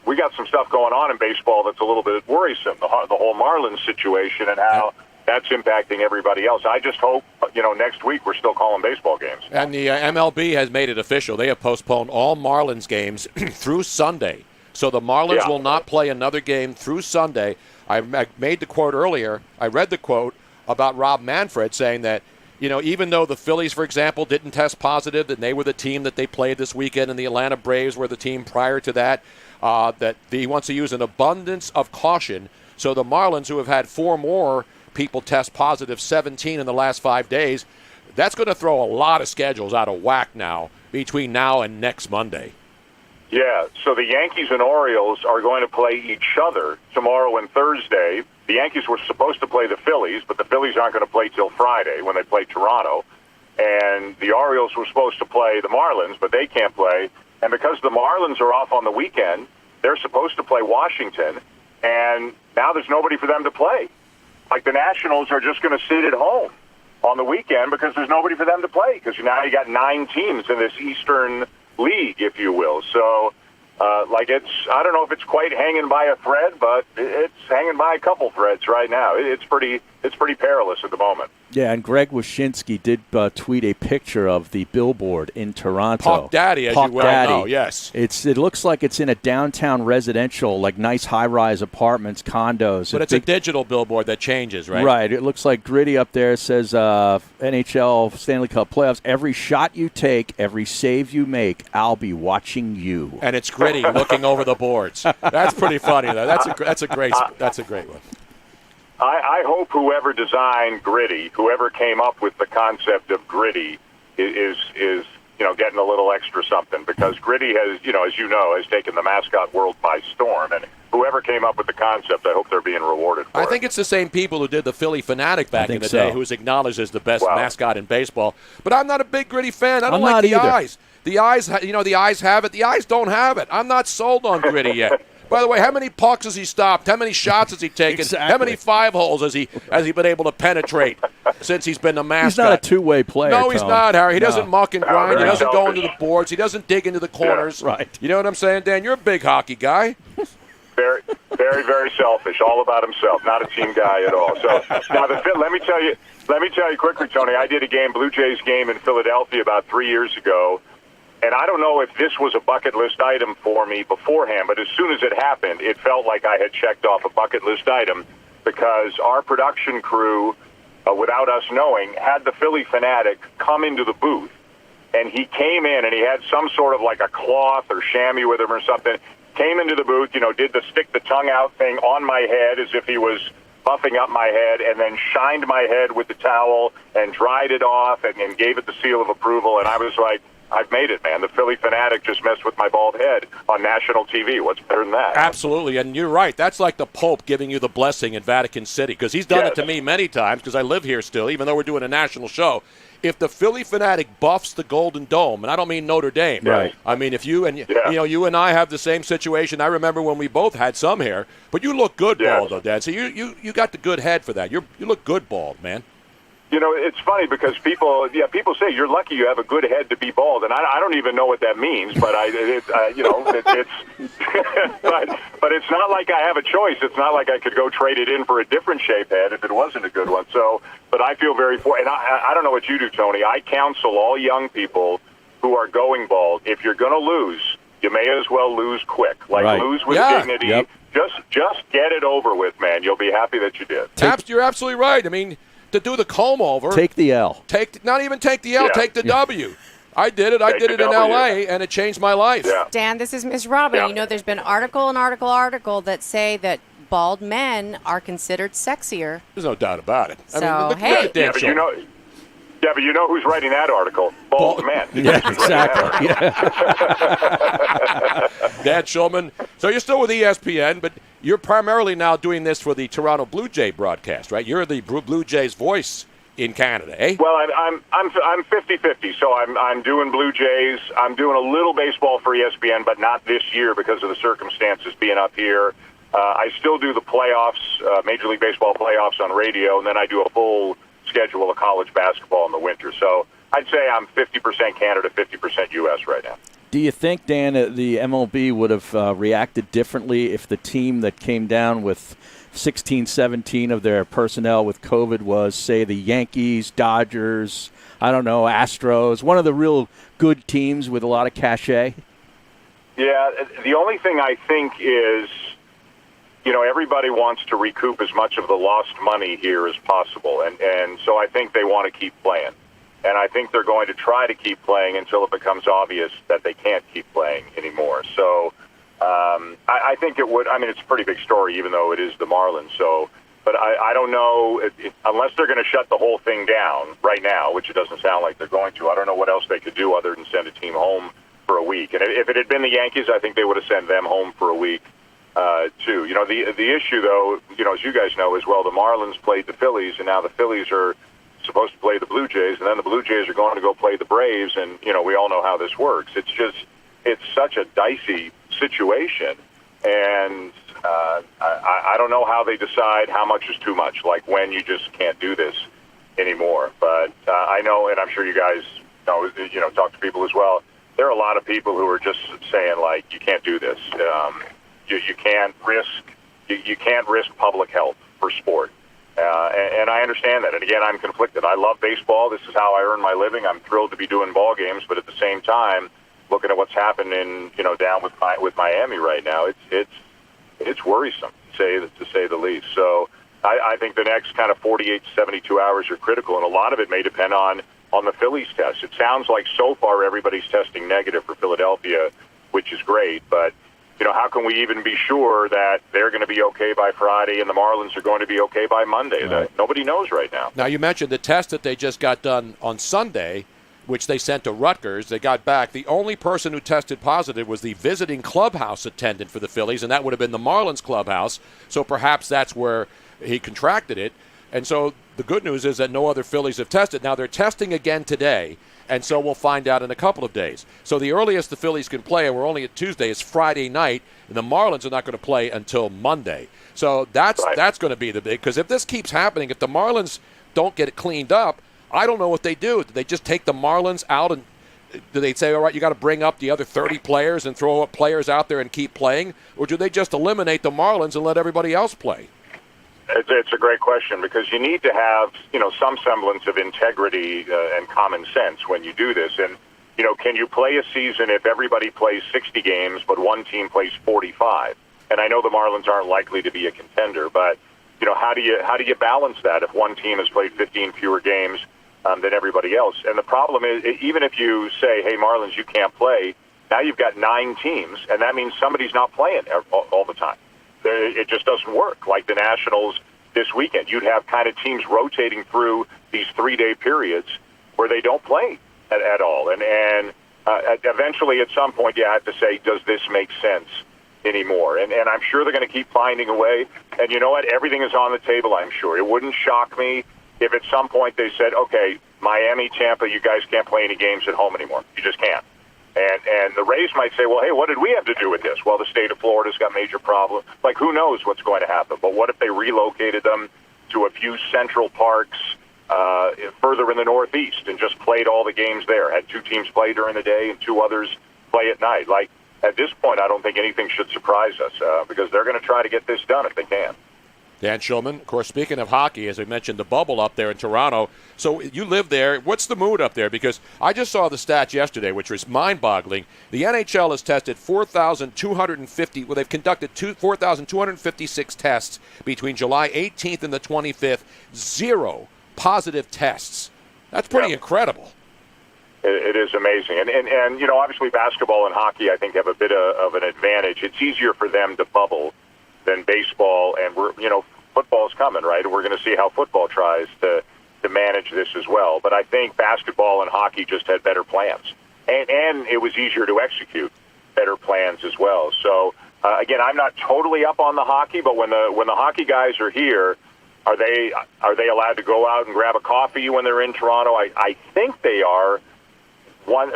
we got some stuff going on in baseball that's a little bit worrisome, the whole Marlins situation and how that's impacting everybody else. I just hope, you know, next week we're still calling baseball games. And the MLB has made it official. They have postponed all Marlins games through Sunday. So the Marlins will not play another game through Sunday. I made the quote earlier. I read the quote about Rob Manfred saying that, you know, even though the Phillies, for example, didn't test positive, and they were the team that they played this weekend, and the Atlanta Braves were the team prior to that, that he wants to use an abundance of caution. So the Marlins, who have had 4 more people test positive, 17 in the last 5 days, that's going to throw a lot of schedules out of whack now between now and next Monday. Yeah, so the Yankees and Orioles are going to play each other tomorrow and Thursday. The Yankees were supposed to play the Phillies, but the Phillies aren't going to play till Friday when they play Toronto. And the Orioles were supposed to play the Marlins, but they can't play. And because the Marlins are off on the weekend, they're supposed to play Washington, and now there's nobody for them to play. Like, the Nationals are just going to sit at home on the weekend because there's nobody for them to play, because now you got 9 teams in this Eastern League, if you will. So, I don't know if it's quite hanging by a thread, but it's hanging by a couple threads right now. It's pretty perilous at the moment. Yeah, and Greg Wyshynski did tweet a picture of the billboard in Toronto. Puck Daddy, as you well know, yes. It looks like it's in a downtown residential, like nice high-rise apartments, condos. But it's a digital billboard that changes, right? Right. It looks like gritty up there. It says NHL Stanley Cup playoffs. Every shot you take, every save you make, I'll be watching you. And it's gritty looking over the boards. That's pretty funny, though. That's a great one. I hope whoever designed Gritty, whoever came up with the concept of Gritty, is getting a little extra something, because Gritty has, as you know, has taken the mascot world by storm, and whoever came up with the concept, I hope they're being rewarded for it. I think it's the same people who did the Philly Fanatic back in the day, who was acknowledged as the best mascot in baseball. But I'm not a big Gritty fan. I don't like the eyes. The eyes, the eyes have it. The eyes don't have it. I'm not sold on Gritty yet. By the way, how many pucks has he stopped? How many shots has he taken? Exactly. How many 5-holes has he been able to penetrate since he's been the mascot? He's not a two-way player. No, he's not, Harry. He doesn't muck and grind. He doesn't go into the selfish. boards. He doesn't dig into the corners. Yeah, right. You know what I'm saying, Dan? You're a big hockey guy. Very, very, very selfish. All about himself. Not a team guy at all. So now, let me tell you quickly, Tony. I did a Blue Jays game in Philadelphia about 3 years ago. And I don't know if this was a bucket list item for me beforehand, but as soon as it happened, it felt like I had checked off a bucket list item, because our production crew, without us knowing, had the Philly Fanatic come into the booth. And he came in, and he had some sort of like a cloth or chamois with him or something. Came into the booth, did the stick the tongue out thing on my head as if he was buffing up my head, and then shined my head with the towel and dried it off and gave it the seal of approval. And I was like, I've made it, man. The Philly Fanatic just messed with my bald head on national TV. What's better than that? Absolutely, and you're right. That's like the Pope giving you the blessing in Vatican City, because he's done it to me many times, because I live here still, even though we're doing a national show. If the Philly Fanatic buffs the Golden Dome, and I don't mean Notre Dame. Right. I mean, if you and you and I have the same situation. I remember when we both had some hair, but you look good bald, though, Dad. So you got the good head for that. You look good bald, man. It's funny because people say you're lucky you have a good head to be bald, and I don't even know what that means. But but it's not like I have a choice. It's not like I could go trade it in for a different shape head if it wasn't a good one. So, but I feel very and I don't know what you do, Tony. I counsel all young people who are going bald. If you're going to lose, you may as well lose quick. Lose with dignity. Yep. Just get it over with, man. You'll be happy that you did. You're absolutely right. I mean, to do the comb over. Take the L. Not even take the L. Take the W. I did it. I did it in L.A., and it changed my life. Yeah. Dan, this is Miss Robin. Yeah. There's been article that say that bald men are considered sexier. There's no doubt about it. So, look hey. at Dan Schulman. But you know who's writing that article? Bald men. Yeah, exactly. Dan Schulman. So you're still with ESPN, but you're primarily now doing this for the Toronto Blue Jay broadcast, right? You're the Blue Jays voice in Canada, eh? Well, I'm 50-50, so I'm doing Blue Jays. I'm doing a little baseball for ESPN, but not this year because of the circumstances being up here. I still do the playoffs, Major League Baseball playoffs on radio, and then I do a full schedule of college basketball in the winter. So I'd say I'm 50% Canada, 50% U.S. right now. Do you think, Dan, the MLB would have reacted differently if the team that came down with 16, 17 of their personnel with COVID was, say, the Yankees, Dodgers, I don't know, Astros, one of the real good teams with a lot of cachet? Yeah, the only thing I think is, everybody wants to recoup as much of the lost money here as possible, and so I think they want to keep playing. And I think they're going to try to keep playing until it becomes obvious that they can't keep playing anymore. So I think it would. I mean, it's a pretty big story, even though it is the Marlins. So, but I don't know, unless they're going to shut the whole thing down right now, which it doesn't sound like they're going to. I don't know what else they could do other than send a team home for a week. And if it had been the Yankees, I think they would have sent them home for a week too. The issue, though, as you guys know as well, the Marlins played the Phillies, and now the Phillies are supposed to play the Blue Jays, and then the Blue Jays are going to go play the Braves, and we all know how this works. It's such a dicey situation, and I don't know how they decide how much is too much, like when you just can't do this anymore. But I know, and I'm sure you guys know, talk to people as well. There are a lot of people who are just saying, like, you can't do this. You can't risk public health for sport. And I understand that. And again, I'm conflicted. I love baseball. This is how I earn my living. I'm thrilled to be doing ball games, but at the same time, looking at what's happening, down with Miami right now, it's worrisome to say the least. So I think the next kind of 48 to 72 hours are critical, and a lot of it may depend on the Phillies test. It sounds like so far everybody's testing negative for Philadelphia, which is great, but how can we even be sure that they're going to be okay by Friday and the Marlins are going to be okay by Monday? Right. Nobody knows right now. Now, you mentioned the test that they just got done on Sunday, which they sent to Rutgers. They got back. The only person who tested positive was the visiting clubhouse attendant for the Phillies, and that would have been the Marlins clubhouse. So perhaps that's where he contracted it. And so the good news is that no other Phillies have tested. Now, they're testing again today, and so we'll find out in a couple of days. So the earliest the Phillies can play, and we're only at Tuesday, is Friday night, and the Marlins are not going to play until Monday. So that's going to be the big, because if this keeps happening, if the Marlins don't get it cleaned up, I don't know what they do. Do they just take the Marlins out, and do they say, all right, you got to bring up the other 30 players and throw up players out there and keep playing? Or do they just eliminate the Marlins and let everybody else play? It's a great question, because you need to have, some semblance of integrity and common sense when you do this. And, can you play a season if everybody plays 60 games but one team plays 45? And I know the Marlins aren't likely to be a contender, but, how do you balance that if one team has played 15 fewer games than everybody else? And the problem is, even if you say, hey, Marlins, you can't play, now you've got 9 teams, and that means somebody's not playing all the time. It just doesn't work. Like the Nationals this weekend, you'd have kind of teams rotating through these 3-day periods where they don't play at all. And eventually, at some point, you have to say, does this make sense anymore? And I'm sure they're going to keep finding a way. And you know what? Everything is on the table, I'm sure. It wouldn't shock me if at some point they said, okay, Miami, Tampa, you guys can't play any games at home anymore. You just can't. And the Rays might say, well, hey, what did we have to do with this? Well, the state of Florida's got major problems. Like, who knows what's going to happen? But what if they relocated them to a few central parks further in the Northeast and just played all the games there? Had 2 teams play during the day and 2 others play at night. Like, at this point, I don't think anything should surprise us because they're going to try to get this done if they can. Dan Shulman, of course, speaking of hockey, as we mentioned, the bubble up there in Toronto. So you live there. What's the mood up there? Because I just saw the stats yesterday, which was mind-boggling. The NHL has tested 4,250. Well, they've conducted 4,256 tests between July 18th and the 25th. 0 positive tests. That's pretty incredible. It is amazing. And obviously basketball and hockey, I think, have a bit of an advantage. It's easier for them to bubble than baseball, and football's coming, right? We're going to see how football tries to manage this as well. But I think basketball and hockey just had better plans, and it was easier to execute better plans as well. So again, I'm not totally up on the hockey, but when the hockey guys are here, Are they allowed to go out and grab a coffee when they're in Toronto? I think they are.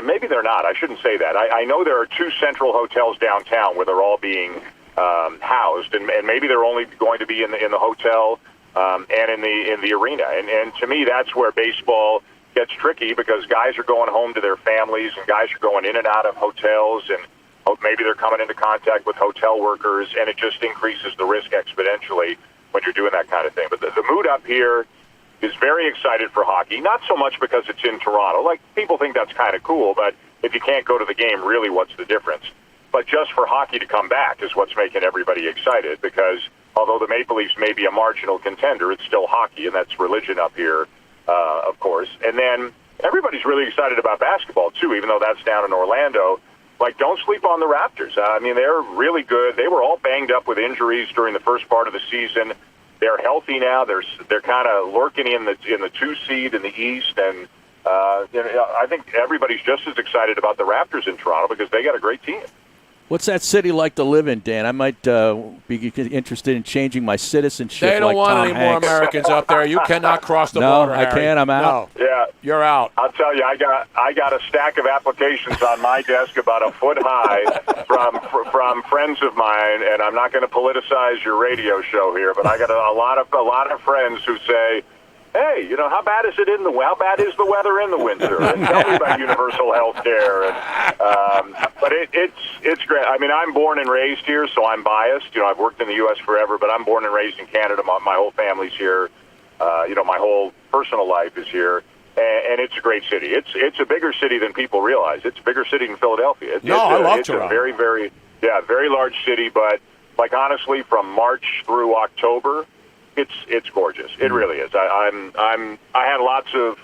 Maybe they're not. I shouldn't say that. I know there are 2 central hotels downtown where they're all being housed, and maybe they're only going to be in the hotel and in the arena. And to me, that's where baseball gets tricky, because guys are going home to their families, and guys are going in and out of hotels, and maybe they're coming into contact with hotel workers, and it just increases the risk exponentially when you're doing that kind of thing. But the mood up here is very excited for hockey, not so much because it's in Toronto. Like, people think that's kind of cool, but if you can't go to the game, really, what's the difference? But just for hockey to come back is what's making everybody excited, because although the Maple Leafs may be a marginal contender, it's still hockey, and that's religion up here, of course. And then everybody's really excited about basketball, too, even though that's down in Orlando. Like, don't sleep on the Raptors. I mean, they're really good. They were all banged up with injuries during the first part of the season. They're healthy now. They're kind of lurking in the 2 seed in the East, and I think everybody's just as excited about the Raptors in Toronto because they got a great team. What's that city like to live in, Dan? I might be interested in changing my citizenship. They don't like want Tom any more Hanks. Americans up there. You cannot cross the border, I Harry. can't. I'm out. No. Yeah, you're out. I'll tell you, I got a stack of applications on my desk about a foot high from friends of mine, and I'm not going to politicize your radio show here, but I got a lot of friends who say, hey, how bad is the weather in the winter? And tell me about universal health care. But it's great. I mean, I'm born and raised here, so I'm biased. I've worked in the U.S. forever, but I'm born and raised in Canada. My whole family's here. My whole personal life is here. And it's a great city. It's a bigger city than people realize. It's a bigger city than Philadelphia. I love it's Toronto. a very, very, very large city. But like, honestly, from March through October, it's gorgeous. It really is. I had lots of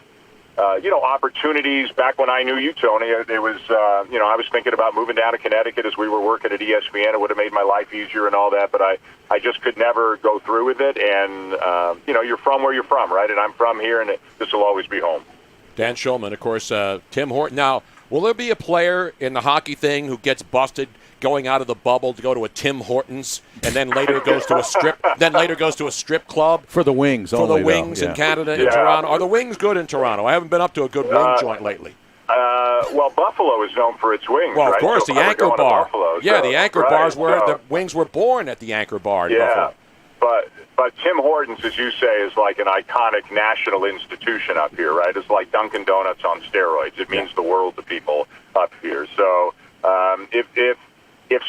opportunities back when I knew you, Tony. It was I was thinking about moving down to Connecticut as we were working at ESPN. It would have made my life easier and all that, but I just could never go through with it. And you're from where you're from, right? And I'm from here, and this will always be home. Dan Schulman, of course, Tim Horton. Now, will there be a player in the hockey thing who gets busted going out of the bubble to go to a Tim Hortons, and then later goes to a strip club for the Wings? For the Wings in Canada, in Toronto. Are the Wings good in Toronto? I haven't been up to a good wing joint lately. Well, Buffalo is known for its wings. Well, of right? course, so the Anchor Bar. Buffalo, the Anchor Bars where so. the Wings were born at the Anchor Bar in Buffalo. But Tim Hortons, as you say, is like an iconic national institution up here, right? It's like Dunkin' Donuts on steroids. It means the world to people up here. So if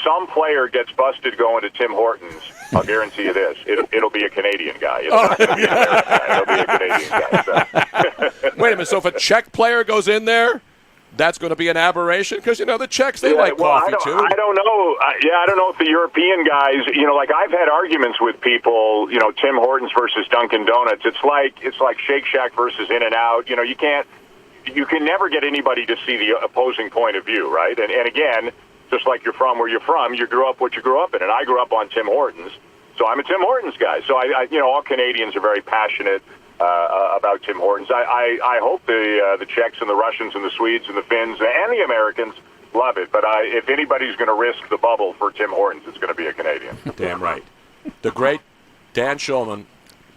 some player gets busted going to Tim Hortons, I'll guarantee you this: it'll be a Canadian guy. It'll be a Canadian guy. So. Wait a minute. So if a Czech player goes in there, that's going to be an aberration? Because, the Czechs, they like coffee, too. I don't know. I don't know if the European guys, like I've had arguments with people, Tim Hortons versus Dunkin' Donuts. It's like Shake Shack versus In-N-Out. You can never get anybody to see the opposing point of view, right? And again, just like you're from where you're from, you grew up what you grew up in. And I grew up on Tim Hortons, so I'm a Tim Hortons guy. So, all Canadians are very passionate about Tim Hortons. I hope the Czechs and the Russians and the Swedes and the Finns and the Americans love it. But if anybody's going to risk the bubble for Tim Hortons, it's going to be a Canadian. Damn right. The great Dan Schulman,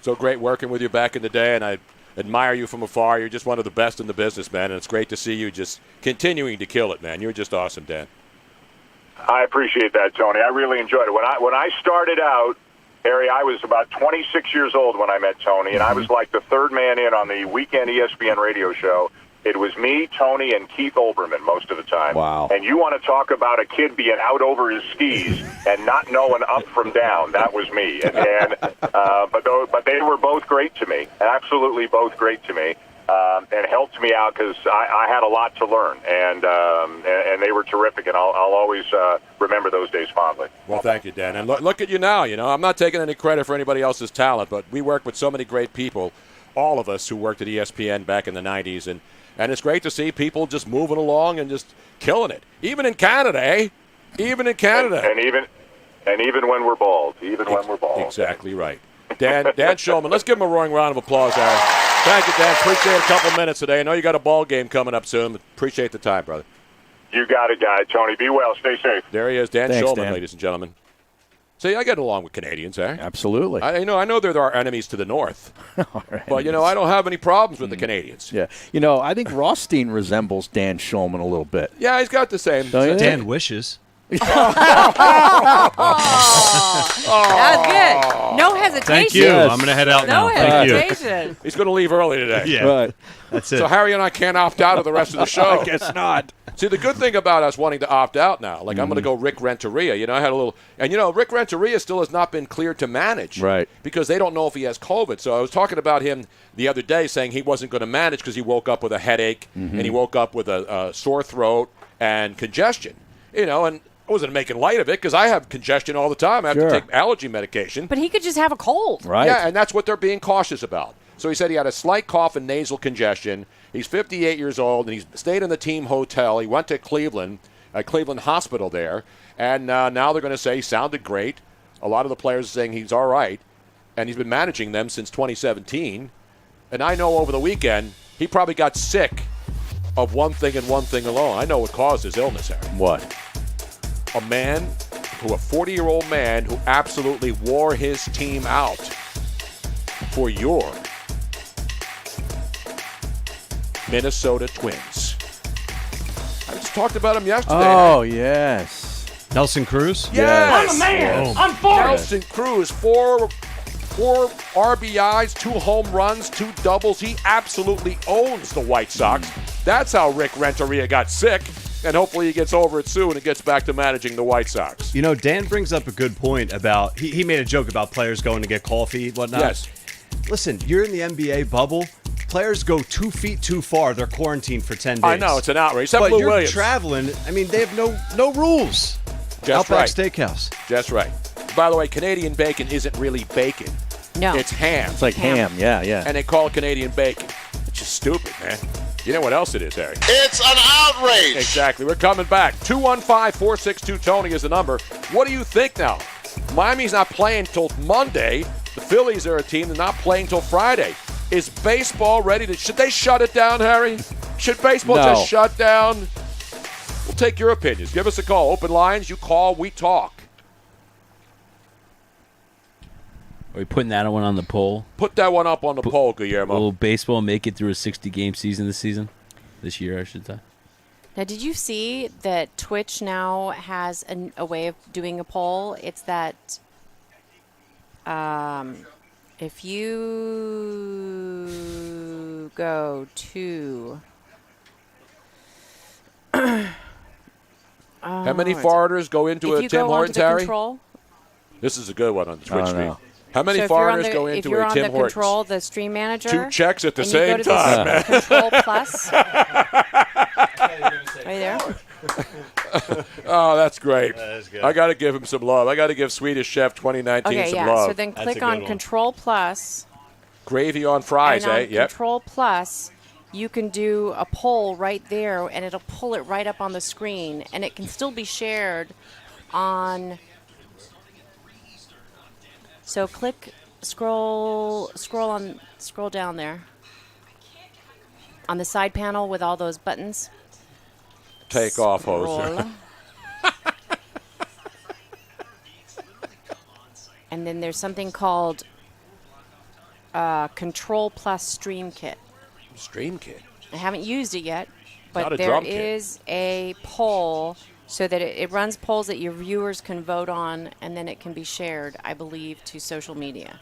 so great working with you back in the day, and I admire you from afar. You're just one of the best in the business, man, and it's great to see you just continuing to kill it, man. You're just awesome, Dan. I appreciate that, Tony. I really enjoyed it. When I started out, Harry, I was about 26 years old when I met Tony, and I was like the third man in on the weekend ESPN radio show. It was me, Tony, and Keith Olbermann most of the time. Wow. And you want to talk about a kid being out over his skis and not knowing up from down. That was me. But they were both great to me, absolutely both great to me. And helped me out because I had a lot to learn, and they were terrific, and I'll always remember those days fondly. Well, thank you, Dan. And look at you now. I'm not taking any credit for anybody else's talent, but we work with so many great people, all of us who worked at ESPN back in the 90s, and it's great to see people just moving along and just killing it. Even in Canada, eh? Even in Canada. And even when we're bald. Exactly right. Dan Schulman, let's give him a roaring round of applause, Aaron. Thank you, Dan. Appreciate a couple minutes today. I know you got a ball game coming up soon. Appreciate the time, brother. You got it, guy. Tony, be well. Stay safe. There he is, Dan Thanks, Schulman, Dan. ladies and gentlemen. See, I get along with Canadians, eh? Absolutely. I know they're our enemies to the north. But, I don't have any problems with the Canadians. Yeah. I think Rothstein resembles Dan Shulman a little bit. Yeah, he's got the same. Dan wishes. That's good. No hesitation. Thank you. Yes. I'm going to head out now. No Thank you. hesitation. He's going to leave early today. Yeah. Right. That's it. So Harry and I can't opt out of the rest of the show. I guess not. See, the good thing about us wanting to opt out now, like I'm going to go Rick Renteria. I had a little, and Rick Renteria still has not been cleared to manage, right? Because they don't know if he has COVID. So I was talking about him the other day, saying he wasn't going to manage because he woke up with a headache and he woke up with a sore throat and congestion. And I wasn't making light of it because I have congestion all the time. I have to take allergy medication. But he could just have a cold, right? Yeah, and that's what they're being cautious about. So he said he had a slight cough and nasal congestion. He's 58 years old, and he's stayed in the team hotel. He went to Cleveland Hospital there, and now they're going to say he sounded great. A lot of the players are saying he's all right, and he's been managing them since 2017. And I know over the weekend he probably got sick of one thing and one thing alone. I know what caused his illness, Harry. What? A 40-year-old man who absolutely wore his team out for your Minnesota Twins. I just talked about him yesterday. Oh, yes. Nelson Cruz? Yes. I'm the man. I'm for it. Nelson Cruz, four RBIs, 2 home runs, 2 doubles. He absolutely owns the White Sox. That's how Rick Renteria got sick, and hopefully he gets over it soon and gets back to managing the White Sox. Dan brings up a good point about, he made a joke about players going to get coffee, whatnot. Yes. Listen, you're in the NBA bubble. Players go 2 feet too far. They're quarantined for 10 days. I know, it's an outrage. Except but Lou you're Williams. traveling. They have no rules. Just Outback right. Steakhouse. Just right. By the way, Canadian bacon isn't really bacon. No. It's ham. It's like ham. Yeah. And they call it Canadian bacon. It's just stupid, man. You know what else it is, Harry? It's an outrage. Exactly. We're coming back. 215-462-TONY is the number. What do you think now? Miami's not playing till Monday. The Phillies are a team that's not playing till Friday. Is baseball ready to... Should they shut it down, Harry? Should baseball just shut down? We'll take your opinions. Give us a call. Open lines. You call, we talk. Are we putting that one on the poll? Put that one up on the poll, Guillermo. Will baseball make it through a 60-game season this year, I should say? Now, did you see that Twitch now has a way of doing a poll? It's that if you go to... How many foreigners go into a Tim Hortons, Harry? Control, this is a good one on the Twitch stream. No. How many foreigners go into a Tim Hortons? If you're on the control, the stream manager... 2 checks at the and same you go to time, man. Control Plus. Are you there? Oh, that's great. That is good. I got to give him some love. I got to give Swedish Chef 2019 some love. So then click on Control Plus. Gravy on fries, and on Yep. Control Plus, you can do a poll right there, and it'll pull it right up on the screen, and it can still be shared on... So scroll down there on the side panel with all those buttons. Take off, hoser. And then there's something called Control Plus Stream Kit. Stream Kit? I haven't used it yet, Not but a there drum kit. is a poll so that it runs polls that your viewers can vote on, and then it can be shared, I believe, to social media.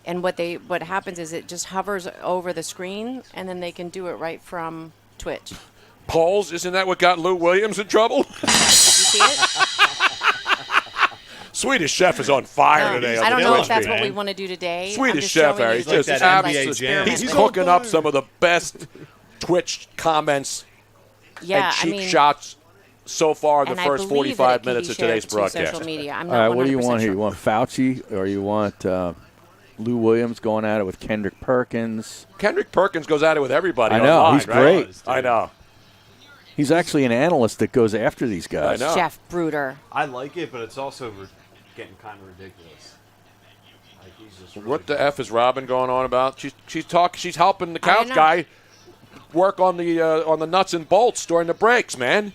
And what happens is it just hovers over the screen, and then they can do it right from Twitch. Polls? Isn't that what got Lou Williams in trouble? Did you see it? Swedish Chef is on fire today. I don't on the know Twitch if that's stream. what we want to do today. Swedish Chef, Harry. Just absolutely. He's cooking up some of the best Twitch comments and cheap shots so far the first 45 minutes of today's broadcast. Social media. I'm All not right, what do you 100% want here? sure. You want Fauci, or you want Lou Williams going at it with Kendrick Perkins? Kendrick Perkins goes at it with everybody. I know, online, he's right? great. I know. He's actually an analyst that goes after these guys. I know. Jeff Bruder. I like it, but it's also getting kind of ridiculous. Like he's just really What the F is Robin going on about? She's helping the couch know. guy work on the nuts and bolts during the breaks, man.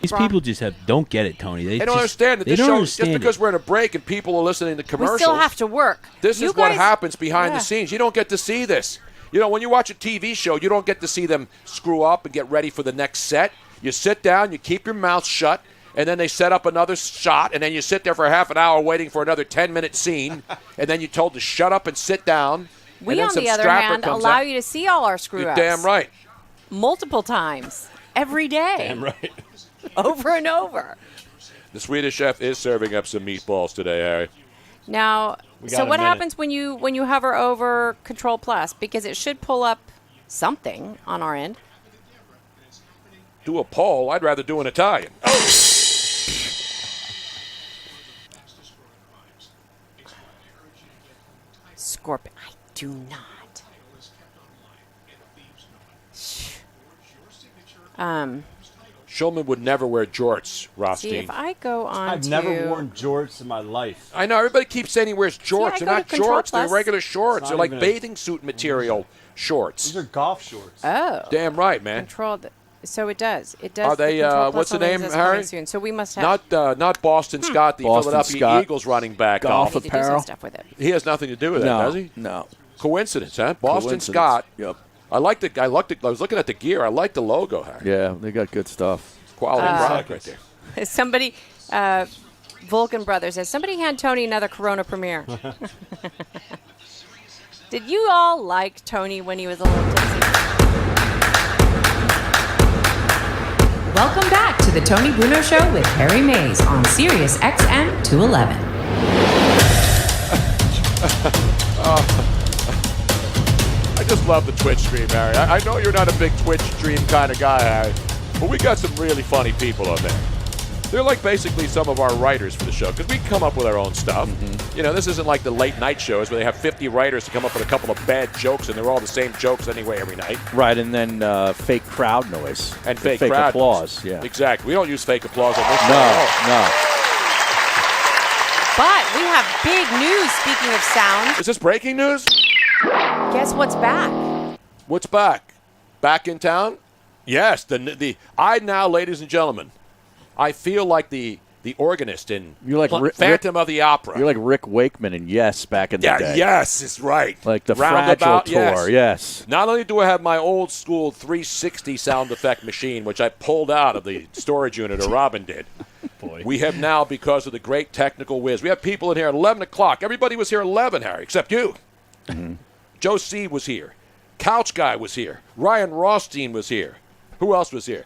These people just don't get it, Tony. They don't understand that they this don't show, understand just because it. we're in a break and people are listening to commercials. We still have to work. This You is what guys- happens behind the scenes. You don't get to see this. When you watch a TV show, you don't get to see them screw up and get ready for the next set. You sit down, you keep your mouth shut, and then they set up another shot, and then you sit there for half an hour waiting for another 10-minute scene, and then you're told to shut up and sit down. We, and then on some the other strapper hand, comes allow out. you to see all our screw-ups. You're damn right. Multiple times. Every day. Damn right. Over and over. The Swedish chef is serving up some meatballs today, Harry. Now, so what happens when you hover over Control Plus? Because it should pull up something on our end. Do a poll. I'd rather do an Italian. Scorpion. I do not. Shulman would never wear jorts, Rothstein. See, if I go on I've never worn jorts in my life. I know. Everybody keeps saying he wears jorts. I They're go not to Control jorts. They're Plus. regular shorts. It's They're not like even bathing suit material shorts. These are golf shorts. Oh. Damn right, man. So it does. It does. Are they, the Control Plus what's the only name, says coming Harry? Soon. So we must have. Not Boston Scott, the Boston Philadelphia Scott. Eagles running back. Golf I need to do apparel. some stuff with it. He has nothing to do with that, does he? No. Coincidence, huh? Boston Coincidence. Scott. Yep. I was looking at the gear. I like the logo, Harry. Yeah, they got good stuff. Quality product right there. Somebody, Vulcan Brothers says, somebody hand Tony another Corona Premier. Did you all like Tony when he was a little tipsy? Welcome back to the Tony Bruno Show with Harry Mays on SiriusXM 211. I just love the Twitch stream, Harry. I know you're not a big Twitch stream kind of guy, Harry, but we got some really funny people on there. They're like basically some of our writers for the show because we come up with our own stuff. Mm-hmm. This isn't like the late night shows where they have 50 writers to come up with a couple of bad jokes and they're all the same jokes anyway every night. Right, and then fake crowd noise. And fake crowd applause, noise. yeah. Exactly. We don't use fake applause on this show. No. But we have big news, speaking of sound. Is this breaking news? Guess what's back? What's back? Back in town? Yes. I now, ladies and gentlemen, I feel like the organist in You're like Phantom of the Opera. You're like Rick Wakeman in Yes back in the day. Yes, is right. Like the Roundabout, Fragile Tour, yes. Not only do I have my old school 360 sound effect machine, which I pulled out of the storage unit, or Robin did. Boy. We have now, because of the great technical whiz, we have people in here at 11 o'clock. Everybody was here at 11, Harry, except you. Mm-hmm. Joe C. was here. Couch Guy was here. Ryan Rothstein was here. Who else was here?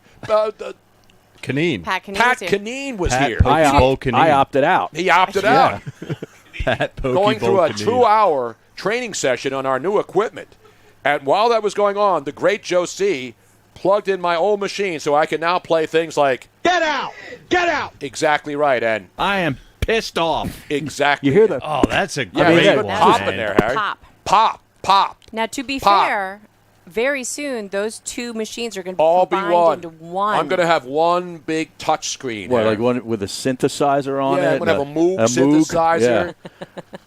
Canine. Pat Canine Pat was here. Canine was Pat here. I opted out. He opted out. Pat Pokey Going through a Canine. 2-hour training session on our new equipment. And while that was going on, the great Joe C. plugged in my old machine so I can now play things like Get out! Get out! Exactly right, and I am pissed off. exactly. You hear the Oh, that's a Yeah, great you one. put pop in man. there, Harry. Pop. Pop. Now, to be Pop. fair, very soon those two machines are going to All be combined one. into one. I'm going to have one big touch screen. What, Harry. like one with a synthesizer on Yeah, it? I'm going to have a Moog synthesizer.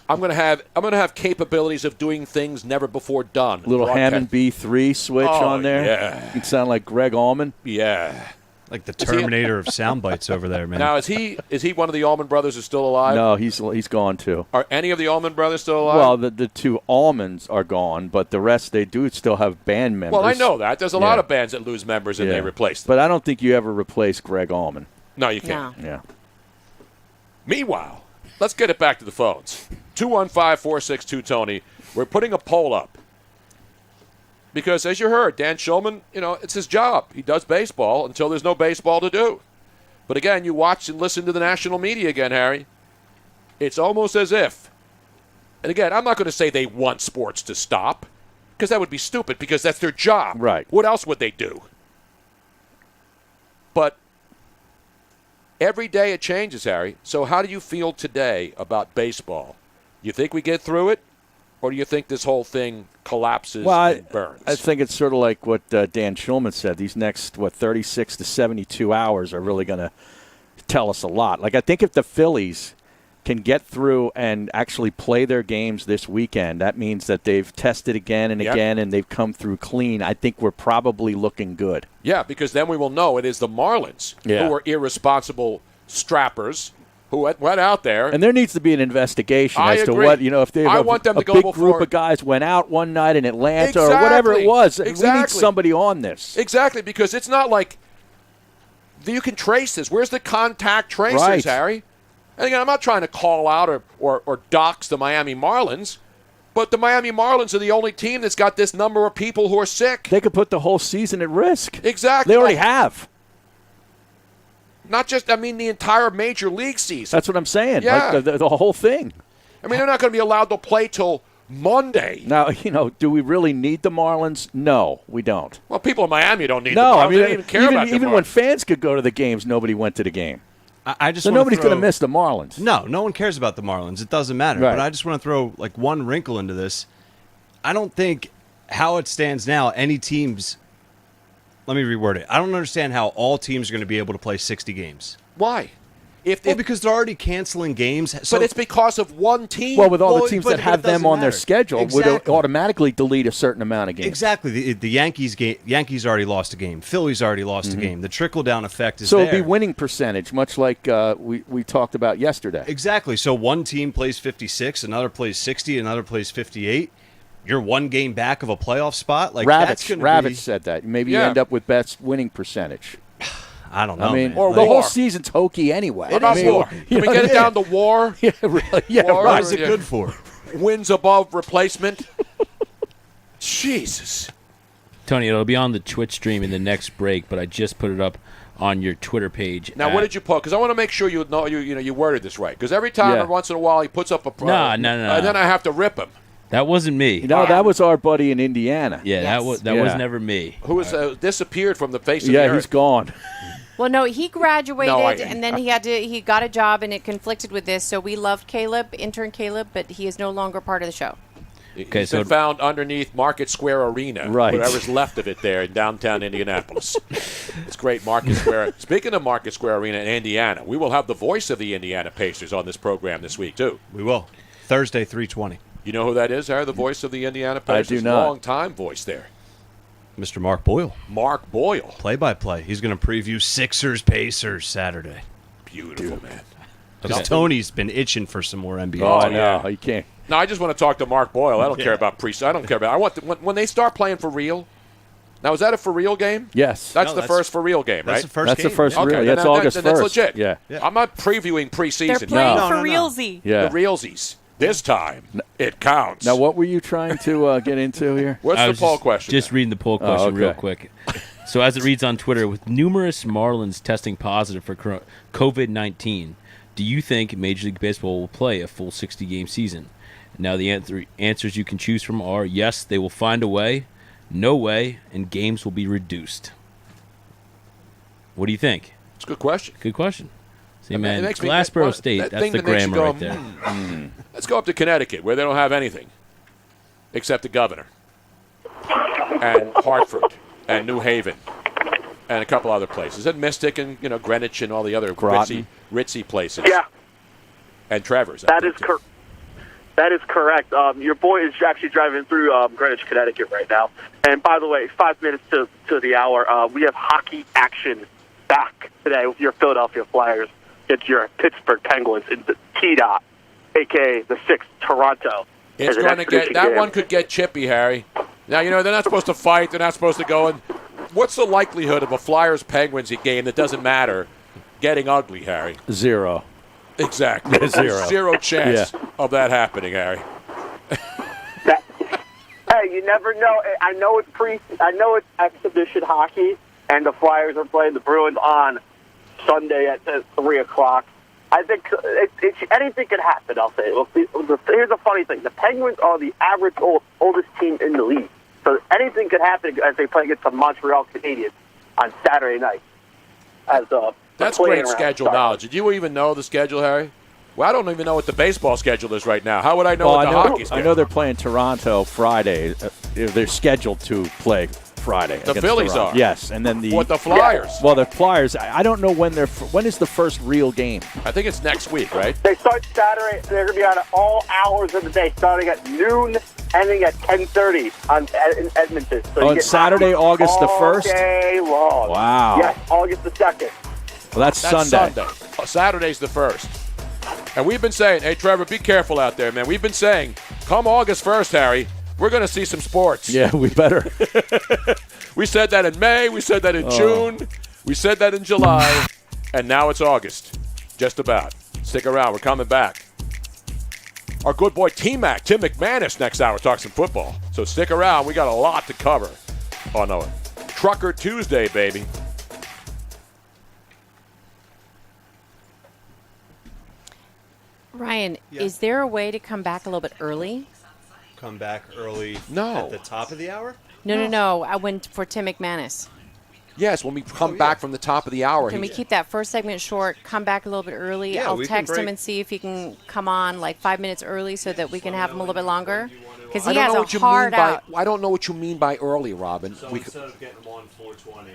I'm going to have capabilities of doing things never before done. Little Broadcast. Hammond B3 switch Oh, on there. yeah. You can sound like Greg Allman. Yeah. Like the Terminator of sound bites over there, man. Now, is he one of the Allman Brothers who's still alive? No, he's gone too. Are any of the Allman Brothers still alive? Well, the two Almonds are gone, but the rest, they do still have band members. Well, I know that. There's a lot of bands that lose members and they replace them. But I don't think you ever replace Greg Allman. No, you can't. Yeah. Meanwhile, let's get it back to the phones. 215-462-TONY. We're putting a poll up. Because, as you heard, Dan Shulman, it's his job. He does baseball until there's no baseball to do. But again, you watch and listen to the national media again, Harry. It's almost as if, and again, I'm not going to say they want sports to stop, because that would be stupid, because that's their job. Right. What else would they do? But every day it changes, Harry. So how do you feel today about baseball? You think we get through it? Or do you think this whole thing collapses and burns? I think it's sort of like what Dan Shulman said. These next, 36 to 72 hours are really going to tell us a lot. Like, I think if the Phillies can get through and actually play their games this weekend, that means that they've tested again and again and they've come through clean. I think we're probably looking good. Yeah, because then we will know it is the Marlins who are irresponsible strappers who went out there. And there needs to be an investigation as to what, if they have want them to a go big before group of guys went out one night in Atlanta or whatever it was. We need somebody on this. Exactly, because it's not like you can trace this. Where's the contact tracers, Harry? And again, I'm not trying to call out or dox the Miami Marlins, but the Miami Marlins are the only team that's got this number of people who are sick. They could put the whole season at risk. Exactly. They already have. Not just, the entire major league season. That's what I'm saying. Yeah. Like the whole thing. They're not going to be allowed to play till Monday. Now, do we really need the Marlins? No, we don't. Well, people in Miami don't need the Marlins. They don't even care about the Marlins. Even when fans could go to the games, nobody went to the game. So nobody's going to miss the Marlins. No one cares about the Marlins. It doesn't matter. Right. But I just want to throw one wrinkle into this. I don't think how it stands now, any teams. Let me reword it. I don't understand how all teams are going to be able to play 60 games. Why? Because they're already canceling games. So, but it's because of one team. Well, with all the teams that have them on their schedule, exactly. would automatically delete a certain amount of games. Exactly. The Yankees already lost a game. Phillies already lost a game. The trickle-down effect is so there. It'd be winning percentage, much like we talked about yesterday. Exactly. So one team plays 56, another plays 60, another plays 58. You're one game back of a playoff spot. Ravitch said that. Maybe you end up with best winning percentage. I don't know. The whole season's hokey anyway. What about war? Can we get it down to war? Yeah, really. Yeah, war, what is it good for? Wins above replacement. Jesus. Tony, it'll be on the Twitch stream in the next break, but I just put it up on your Twitter page. Now, what did you put? Because I want to make sure you worded this right. Because every time, every once in a while, he puts up a No. And then I have to rip him. That wasn't me. No, that was our buddy in Indiana. Yeah, that was never me. Who was disappeared from the face of the earth. Yeah, he's gone. Well, no, he graduated and then he got a job and it conflicted with this. So we loved intern Caleb, but he is no longer part of the show. Okay, he's been found underneath Market Square Arena, whatever's left of it there in downtown Indianapolis. It's great, Market Square. Speaking of Market Square Arena in Indiana, we will have the voice of the Indiana Pacers on this program this week, too. We will. Thursday, 3:20. You know who that is, Harry? The voice of the Indiana Pacers? I do not. Long-time voice there. Mr. Mark Boyle. Mark Boyle. Play-by-play. He's going to preview Sixers-Pacers Saturday. Beautiful, man. Because Tony's been itching for some more NBA. Oh, I know. You can't. No, I just want to talk to Mark Boyle. I don't care about I don't care about. I want when they start playing for real. Now, is that a for real game? Yes. That's the first for real game, right? That's the first That's game. the first for real. Okay, That's August 1st. That's legit. Yeah. I'm not previewing preseason. They're playing for realsy. Yeah. The realsies. This time, it counts. Now, what were you trying to get into here? What's the poll question? Just reading the poll question real quick. So as it reads on Twitter, with numerous Marlins testing positive for COVID-19, do you think Major League Baseball will play a full 60-game season? Now the answers you can choose from are yes, they will find a way, no way, and games will be reduced. What do you think? It's a good question. Good question. See, man, it Glassboro State, that's the grammar right there. Let's go up to Connecticut, where they don't have anything except the governor, and Hartford, and New Haven, and a couple other places, and Mystic, and Greenwich, and all the other ritzy places. Yeah. And Trevor's. That is correct. Your boy is actually driving through Greenwich, Connecticut right now. And by the way, 5 minutes to the hour, we have hockey action back today with your Philadelphia Flyers. It's your Pittsburgh Penguins in the T-Dot, a.k.a. the 6th Toronto. It's going to get that one could get chippy, Harry. Now, they're not supposed to fight. They're not supposed to go in. What's the likelihood of a Flyers-Penguins game that doesn't matter getting ugly, Harry? 0. Exactly. Zero chance of that happening, Harry. Hey, you never know. I know it's exhibition hockey, and the Flyers are playing the Bruins on Sunday at 3:00. I think anything could happen. I'll say. Here's the funny thing: the Penguins are the average oldest team in the league, so anything could happen as they play against the Montreal Canadiens on Saturday night. That's great schedule knowledge. Did you even know the schedule, Harry? Well, I don't even know what the baseball schedule is right now. How would I know what the hockey schedule is? I know they're playing Toronto Friday. They're scheduled to play Friday. The against Phillies Toronto. are. Yes, and then the Flyers. Well, the Flyers. I don't know when when is the first real game? I think it's next week, right? They start Saturday. They're going to be on at all hours of the day, starting at noon, ending at 10:30 in Edmonton. So On Saturday, August the 1st? All day long. Wow. Yes, August the 2nd. Well, that's Sunday. Saturday's the 1st. And we've been saying, hey, Trevor, be careful out there, man. We've been saying, come August 1st, Harry, we're going to see some sports. Yeah, we better. We said that in May. We said that in June. We said that in July. And now it's August. Just about. Stick around. We're coming back. Our good boy T-Mac, Tim McManus, next hour talks some football. So stick around. We got a lot to cover on Trucker Tuesday, baby. Ryan, is there a way to come back a little bit early? Come back early No. at the top of the hour? No. I went for Tim McManus. Yes, when we come back from the top of the hour. Can we keep that first segment short, come back a little bit early? Yeah, I'll we can text him break. and see if he can come on like 5 minutes early so that we can have him a little bit longer. Because I he don't has know a what you hard mean by, out. I don't know what you mean by early, Robin. So instead of getting them on 420.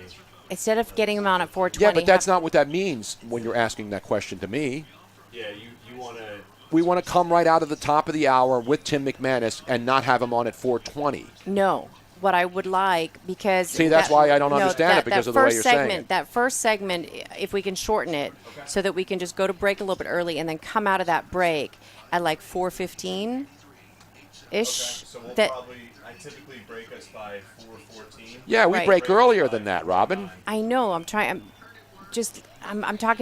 Instead of getting him on at 4:20. Yeah, but that's not what that means when you're asking that question to me. Yeah, you want to. We want to come right out of the top of the hour with Tim McManus and not have him on at 4:20. No. What I would like, because... See, that's why I don't understand it, because of the way you're saying it. That first segment, if we can shorten it so that we can just go to break a little bit early and then come out of that break at like 4:15-ish. Okay, so we'll I typically break us by 4:14. Yeah, we Right. break earlier than that, Robin. I know. I'm talking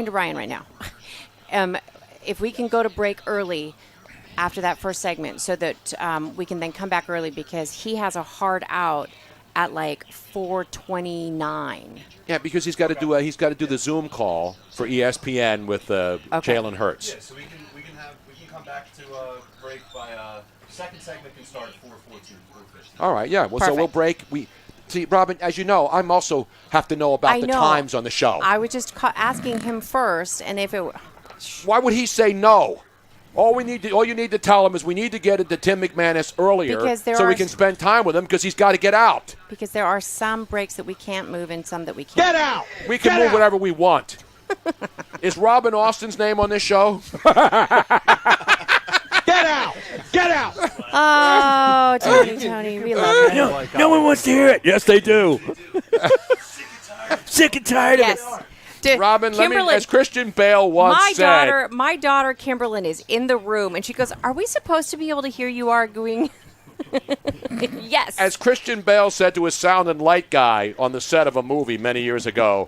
to Ryan right now. If we can go to break early after that first segment so that we can then come back early, because he has a hard out at like 4:29. Yeah, because he's got to do the Zoom call for ESPN with Jalen Hurts. Yeah, so we can come back to break by second segment can start at 4:14. All right, yeah. Well, so Perfect. we'll break. See, Robin, as you know, I'm also have to know about the times on the show. I was just asking him first, and if it. Why would he say no? All you need to tell him is we need to get into Tim McManus earlier so we can spend time with him, because he's got to get out. Because there are some breaks that we can't move and some that we can. Get out! We can move whatever we want. Is Robin Austin's name on this show? Get out! Get out! Oh, Tony, we love you. No one wants to hear it. Yes, they do. Sick and tired of it. Robin, Kimberly, as Christian Bale once said. My daughter Kimberlyn is in the room, and she goes, "Are we supposed to be able to hear you arguing?" Yes. As Christian Bale said to his sound and light guy on the set of a movie many years ago.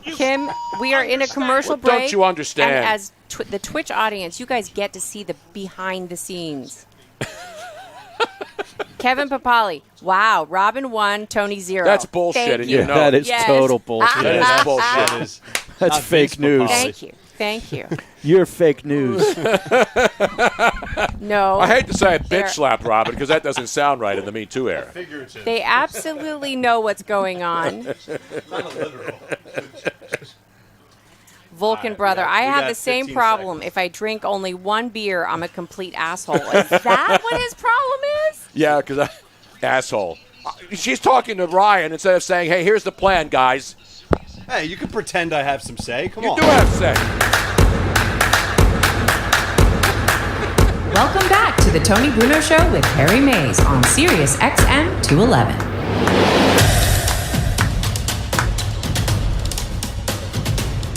Kim, we are in a commercial What break. don't you understand? And as the Twitch audience, you guys get to see the behind the scenes. Kevin Papali, wow, Robin 1, Tony 0. That's bullshit, Thank and you. you know That it. is total bullshit. That is bullshit. That's fake news. Thank you. You're fake news. No. I hate to say it, They're- bitch slap Robin, because that doesn't sound right in the Me Too era. They absolutely know what's going on. Vulcan brother, I have got the same 15 problem. If I drink only one beer, I'm a complete asshole. Is that what his problem is? Yeah, because asshole. She's talking to Ryan instead of saying, hey, here's the plan, guys. Hey, you can pretend I have some say. Come You on. do have say. Welcome back to the Tony Bruno Show with Harry Mays on SiriusXM 211.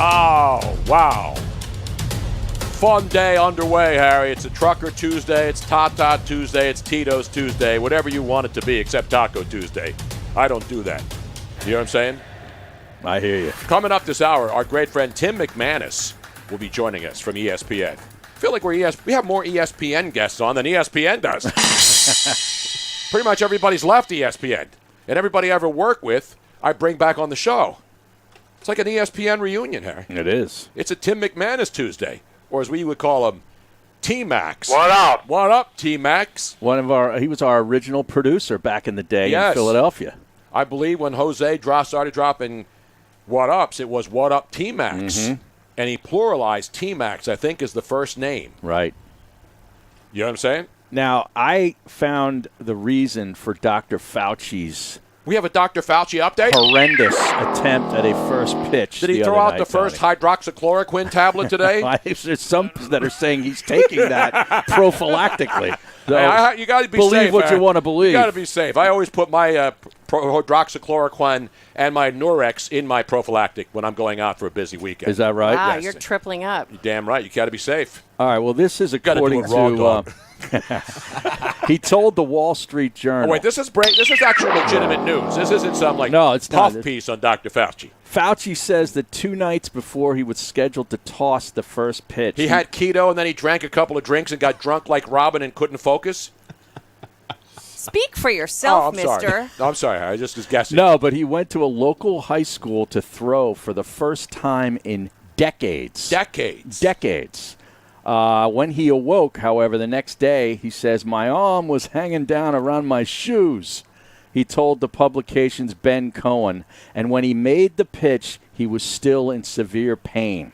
Oh, wow. Fun day underway, Harry. It's a Trucker Tuesday, it's Tata Tuesday, it's Tito's Tuesday, whatever you want it to be, except Taco Tuesday. I don't do that. You know what I'm saying? I hear you. Coming up this hour, our great friend Tim McManus will be joining us from ESPN. I feel like we have more ESPN guests on than ESPN does. Pretty much everybody's left ESPN. And everybody I ever work with, I bring back on the show. It's like an ESPN reunion, Harry. It is. It's a Tim McManus Tuesday, or as we would call him, T-Max. What up? What up, T-Max? He was our original producer back in the day Yes. in Philadelphia. I believe when Jose started dropping what-ups, it was What Up T-Max. Mm-hmm. And he pluralized T-Max, I think, is the first name. Right. You know what I'm saying? Now, I found the reason for Dr. Fauci's We have a Dr. Fauci update. Horrendous attempt at a first pitch. Did he throw out the first hydroxychloroquine tablet today? There's some that are saying he's taking that prophylactically. So hey, you got to be safe. Believe what you want to believe. You got to be safe. I always put my hydroxychloroquine and my Nurex in my prophylactic when I'm going out for a busy weekend. Is that right? Wow, Yes. you're tripling up. You're damn right. You got to be safe. All right, well, this is Gotta do according it raw, to... dog. He told the Wall Street Journal... Oh, wait, this is actual legitimate news. This isn't some, it's puff not. piece on Dr. Fauci. Fauci says that 2 nights before he was scheduled to toss the first pitch... He had keto, and then he drank a couple of drinks and got drunk like Robin and couldn't focus? Speak for yourself, I'm mister. Sorry. No, I'm sorry. I just was guessing. No, but he went to a local high school to throw for the first time in decades. Decades. When he awoke, however, the next day, he says, my arm was hanging down around my shoes, he told the publication's Ben Cohen. And when he made the pitch, he was still in severe pain.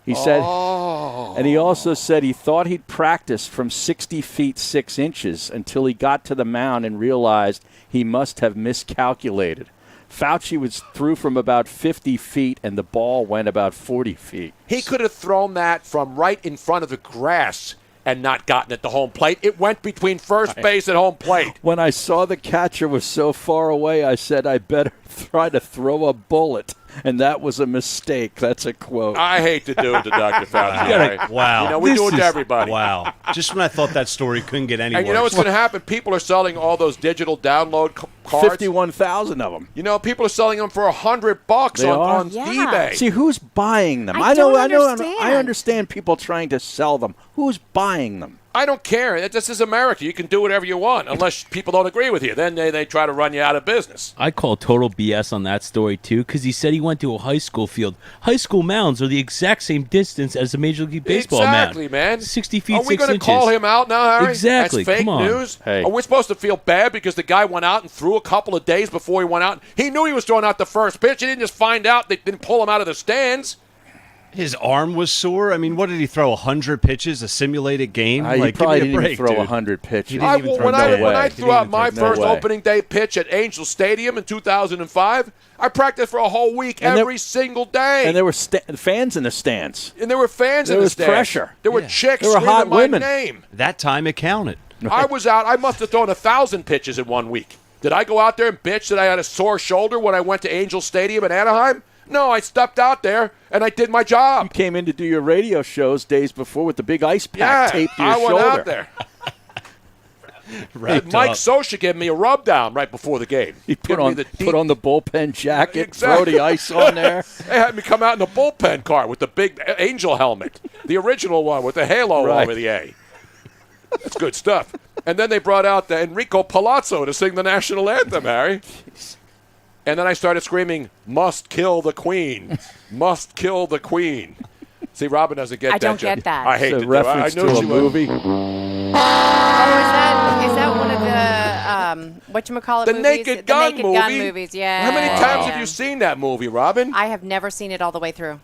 He said, and he also said he thought he'd practiced from 60 feet 6 inches until he got to the mound and realized he must have miscalculated. Fauci was threw from about 50 feet, and the ball went about 40 feet. He could have thrown that from right in front of the grass and not gotten it to home plate. It went between first base and home plate. When I saw the catcher was so far away, I said, I better try to throw a bullet. And that was a mistake. That's a quote. I hate to do it to Dr. Fauci. Wow. You know, we do it to everybody. Wow. Just when I thought that story couldn't get any And worse. you know what's going to happen? People are selling all those digital download cards. 51,000 of them. You know, people are selling them for $100 on eBay. See, who's buying them? I understand people trying to sell them. Who's buying them? I don't care. This is America. You can do whatever you want, unless people don't agree with you. Then they try to run you out of business. I call total BS on that story, too, because he said he went to a high school field. High school mounds are the exact same distance as a Major League Baseball mound. Exactly, man. 60 feet, 6 inches. Are we going to call him out now, Harry? Exactly. That's fake Come on. news? Hey. Are we supposed to feel bad because the guy went out and threw a couple of days before he went out? He knew he was throwing out the first pitch. He didn't just find out. They didn't pull him out of the stands. His arm was sore. I mean, what did he throw? 100 pitches, a simulated game? He probably give me a didn't break, even throw dude. 100 pitches. When I threw out my first opening day pitch at Angel Stadium in 2005, I practiced for a whole week every single day. And there were fans in the stands. And there were fans in the stands. There was pressure. There were chicks There were screaming hot my women. name. That time it counted. I was out. I must have thrown 1,000 pitches in 1 week. Did I go out there and bitch that I had a sore shoulder when I went to Angel Stadium in Anaheim? No, I stepped out there and I did my job. You came in to do your radio shows days before with the big ice pack taped to your I went shoulder. out there. Mike Sosha gave me a rub down right before the game. He put on the bullpen jacket, Exactly. throw the ice on there. They had me come out in the bullpen car with the big Angel helmet, the original one with the halo over the A. That's good stuff. And then they brought out the Enrico Palazzo to sing the national anthem, Harry. And then I started screaming, "Must kill the Queen! Must kill the Queen!" See, Robin doesn't get that. I don't get that. I hate It's a to do it. reference I knew to a she would. movie. Is that one of the whatchamacallit The movies? Naked Gun Naked movie. Gun movies, yeah. How many times have you seen that movie, Robin? I have never seen it all the way through.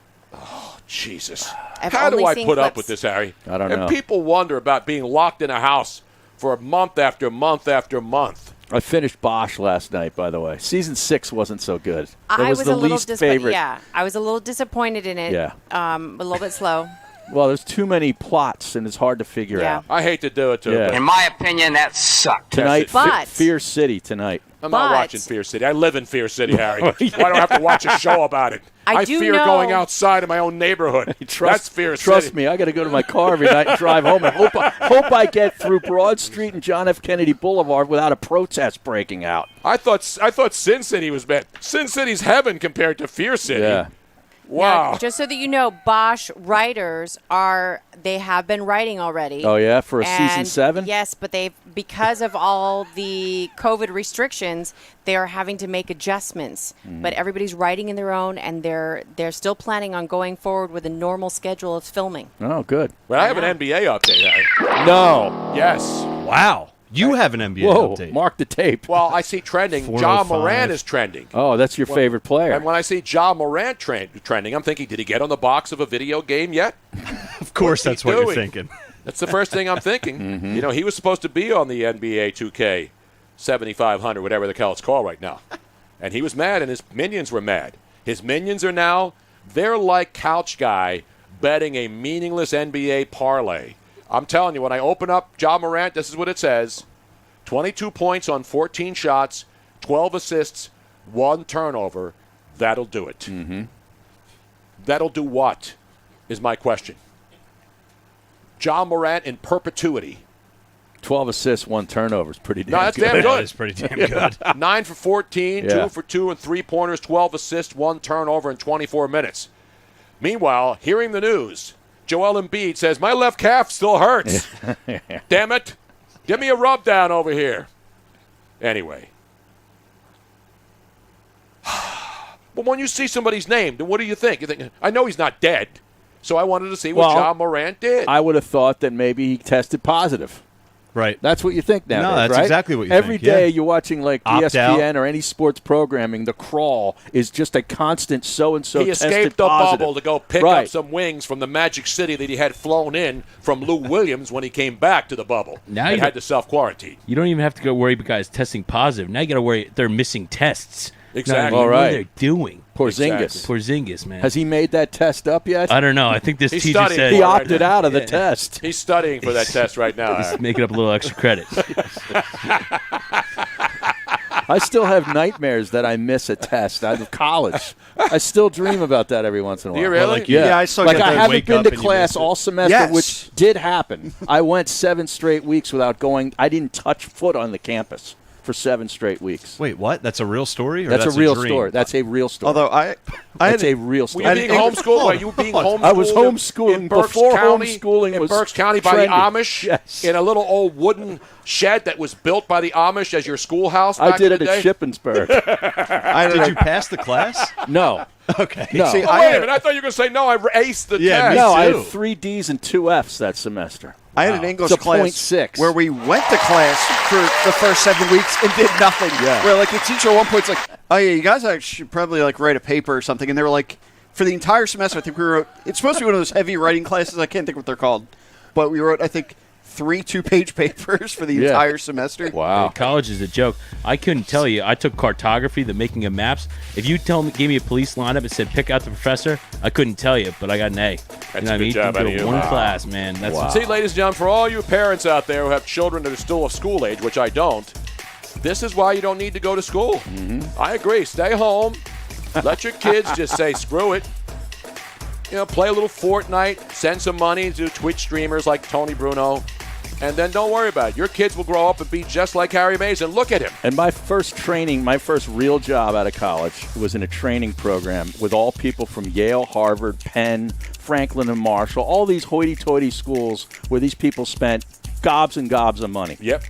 Jesus. I've How do only I seen put up clips. with this, Harry? I don't and know. people wonder about being locked in a house for month after month after month. I finished Bosch last night, by the way. Season 6 wasn't so good. It I was the a little least favorite. Yeah, I was a little disappointed in it. Yeah. A little bit slow. Well, there's too many plots, and it's hard to figure Yeah. out. I hate to do it to Yeah. but In my opinion, that sucked. Tonight, But- Fear City tonight. I'm not But- watching Fear City. I live in Fear City, Harry. I don't have to watch a show about it. I do fear know- going outside of my own neighborhood. That's Fear City. Trust me, I got to go to my car every night and drive home and hope I get through Broad Street and John F. Kennedy Boulevard without a protest breaking out. I thought Sin City was bad. Sin City's heaven compared to Fear City. Yeah. Wow. Now, just so that you know, Bosch writers they have been writing already. Oh, yeah? For a season And 7? Yes, but because of all the COVID restrictions, they are having to make adjustments. But everybody's writing in their own, and they're still planning on going forward with a normal schedule of filming. Oh, good. Well, I have an NBA update, Harry. No. Yes. Wow. You have an NBA Whoa, update. mark the tape. Well, I see trending. Ja 405. Morant is trending. Oh, that's your favorite player. And when I see Ja Morant trending, I'm thinking, did he get on the box of a video game yet? Of course, that's what you're doing? thinking. That's the first thing I'm thinking. You know, he was supposed to be on the NBA 2K 7,500, whatever the hell it's called right now. And he was mad, and his minions were mad. His minions are now, they're like Couch Guy betting a meaningless NBA parlay. I'm telling you, when I open up Ja Morant, this is what it says. 22 points on 14 shots, 12 assists, 1 turnover. That'll do it. Mm-hmm. That'll do what, is my question. Ja Morant in perpetuity. 12 assists, 1 turnover is pretty damn No, that's good. damn good. That is pretty damn good. 9 for 14, Yeah. 2 for 2 and 3-pointers, 12 assists, 1 turnover in 24 minutes. Meanwhile, hearing the news, Joel Embiid says, my left calf still hurts. Damn it. Give me a rub down over here. Anyway. But when you see somebody's name, then what do you think? You think, I know he's not dead, so I wanted to see what Ja Morant did. I would have thought that maybe he tested positive. Right. That's what you think now. No, that's right? exactly what you Every think. day Yeah. you're watching like Opt ESPN out. or any sports programming, the crawl is just a constant so-and-so He tested escaped the positive. bubble to go pick Right. up some wings from the Magic City that he had flown in from Lou Williams when he came back to the bubble. Now and you had to self-quarantine. You don't even have to go worry about guys testing positive. Now you got to worry they're missing tests. Exactly. All All right. right. What they're doing. Porzingis. Porzingis, man. Has he made that test up yet? I don't know. I think this He's teacher studying said for He it right opted now. out of the test. He's studying for that test right now. He's Aaron. making up a little extra credit. I still have nightmares that I miss a test out of college. I still dream about that every once in a while. Do you really? Well, like, Yeah, yeah, I still like get I to haven't wake been up to and you class miss it. all semester, Yes. which did happen. I went 7 straight weeks without going. I didn't touch foot on the campus for 7 straight weeks. Wait, what? That's a real story? Or That's a real dream? story. That's a real story. Although I That's had a real story. Were you being homeschooled? Were you being homeschooled? I was homeschooling in Berks before County, homeschooling in was Berks County by trendy. the Amish, Yes. in a little old wooden shed that was built by the Amish as your schoolhouse. I back did in it the at day? Shippensburg. Did you pass the class? No. Okay. No. See, Oh, I wait a had, minute! I thought you were going to say no. I aced the Yeah, test. me No, I too. had 3 D's and 2 F's that semester. I had an English It's a class 0.6. where we went to class for the first 7 weeks and did nothing. Yeah. Where like the teacher at one point's like, "Oh yeah, you guys should probably like write a paper or something," and they were like, for the entire semester, I think we wrote. It's supposed to be one of those heavy writing classes. I can't think what they're called, but we wrote, I think, 3 two-page papers for the entire semester. Wow. College is a joke. I couldn't tell you. I took cartography, the making of maps. If you gave me a police lineup and said pick out the professor, I couldn't tell you, but I got an A. That's you know a good job out of you. One Wow. class, man. That's See, ladies and gentlemen, for all you parents out there who have children that are still of school age, which I don't, this is why you don't need to go to school. I agree. Stay home. Let your kids just say, screw it. You know, play a little Fortnite, send some money to Twitch streamers like Tony Bruno, and then don't worry about it. Your kids will grow up and be just like Harry Mays, and look at him. And my first real job out of college was in a training program with all people from Yale, Harvard, Penn, Franklin, and Marshall, all these hoity-toity schools where these people spent gobs and gobs of money. Yep.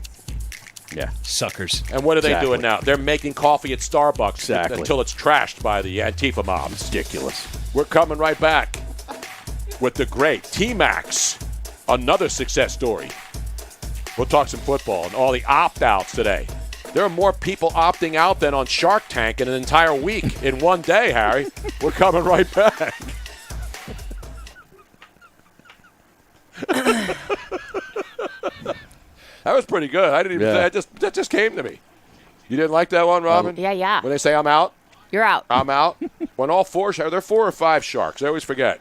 Yeah. Suckers. And what are they Exactly. doing now? They're making coffee at Starbucks Exactly. until it's trashed by the Antifa mob. Ridiculous. We're coming right back with the great T-Max, another success story. We'll talk some football and all the opt-outs today. There are more people opting out than on Shark Tank in an entire week in one day, Harry. We're coming right back. That was pretty good. I didn't even Yeah. that just came to me. You didn't like that one, Robin? Yeah. When they say I'm out? You're out. I'm out. When all 4 are there 4 or 5 sharks? I always forget.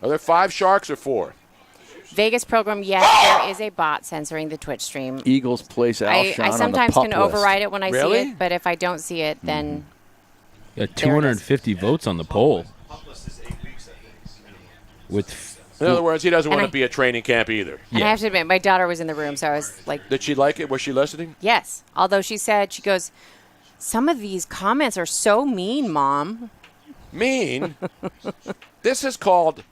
Are there 5 sharks or 4? Vegas program, yes, there is a bot censoring the Twitch stream. Eagles place Alshon I sometimes on the can pup list. override it when I Really? see it, but if I don't see it, then You got 250 votes on the poll. In other words, he doesn't And want I- to be at training camp either. and I have to admit, my daughter was in the room, so I was like, Did she like it? Was she listening? yes. Although she said, she goes, some of these comments are so mean, Mom. Mean? This is called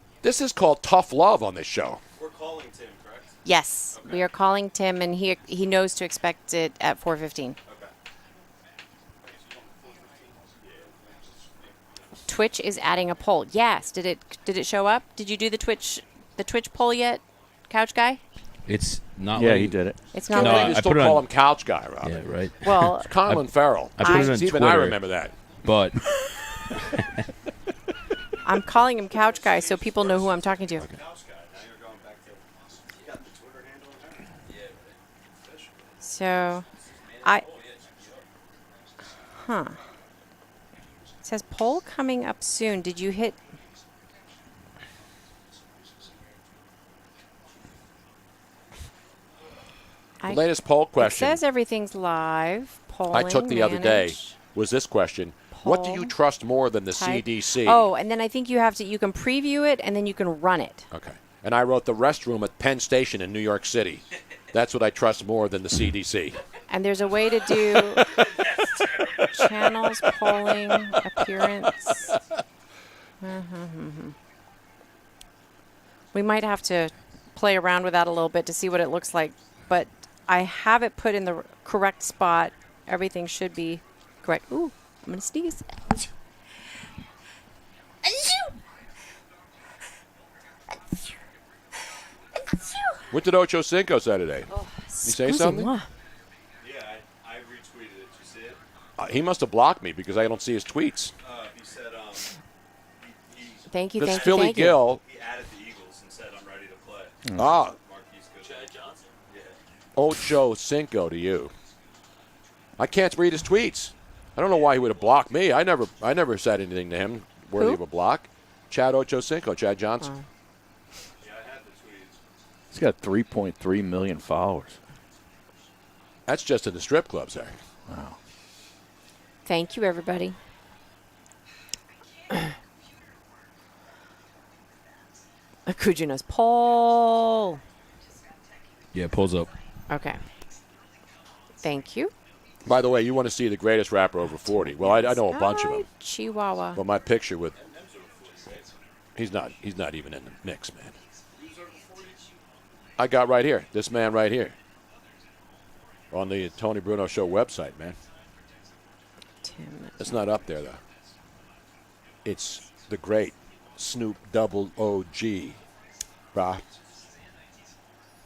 tough love on this show. We're calling Tim, correct? Yes, we are calling Tim, and he knows to expect it at 4:15. Twitch is adding a poll. Yes, did it show up? Did you do the Twitch poll yet, Couch Guy? It's not. Yeah, letting- he did it. It's not. No, letting- You I still put it call on- him Couch Guy, Robin. Yeah, right. Well, It's Colin Farrell. I put it on Even I Twitter. remember that. But I'm calling him Couch Guy so people know who I'm talking to. So It says poll coming up soon. Did you hit? The latest poll question. It says everything's live. Polling, I took the other day was this question. What do you trust more than the CDC? Oh, and then I think you can preview it and then you can run it. Okay. And I wrote the restroom at Penn Station in New York City. That's what I trust more than the CDC. And there's a way to do channels, polling, appearance. We might have to play around with that a little bit to see what it looks like. But I have it put in the correct spot. Everything should be correct. Ooh, I'm going to sneeze. What did Ocho Cinco say today? Did he say something? Yeah, I retweeted it. Did you see it? He must have blocked me because I don't see his tweets. He said, Thank you, That's thank Philly you, thank Gill. He added the Eagles and said, I'm ready to play. Ah. Chad Johnson. Yeah. Ocho Cinco to you. I can't read his tweets. I don't know why he would have blocked me. I never said anything to him worthy of a block. Chad Ocho Cinco, Chad Johnson. Yeah, I had the tweets. He's got 3.3 million followers. That's just in the strip clubs, Harry. Wow. Thank you, everybody. Kujina's poll. Yeah, pulls up. Okay. Thank you. By the way, you want to see the greatest rapper over 40. Well, I know a bunch of them. Chihuahua. But my picture with... He's not even in the mix, man. I got right here. This man right here. On the Tony Bruno Show website, man. It's not up there, though. It's the great Snoop Double OG. Brah.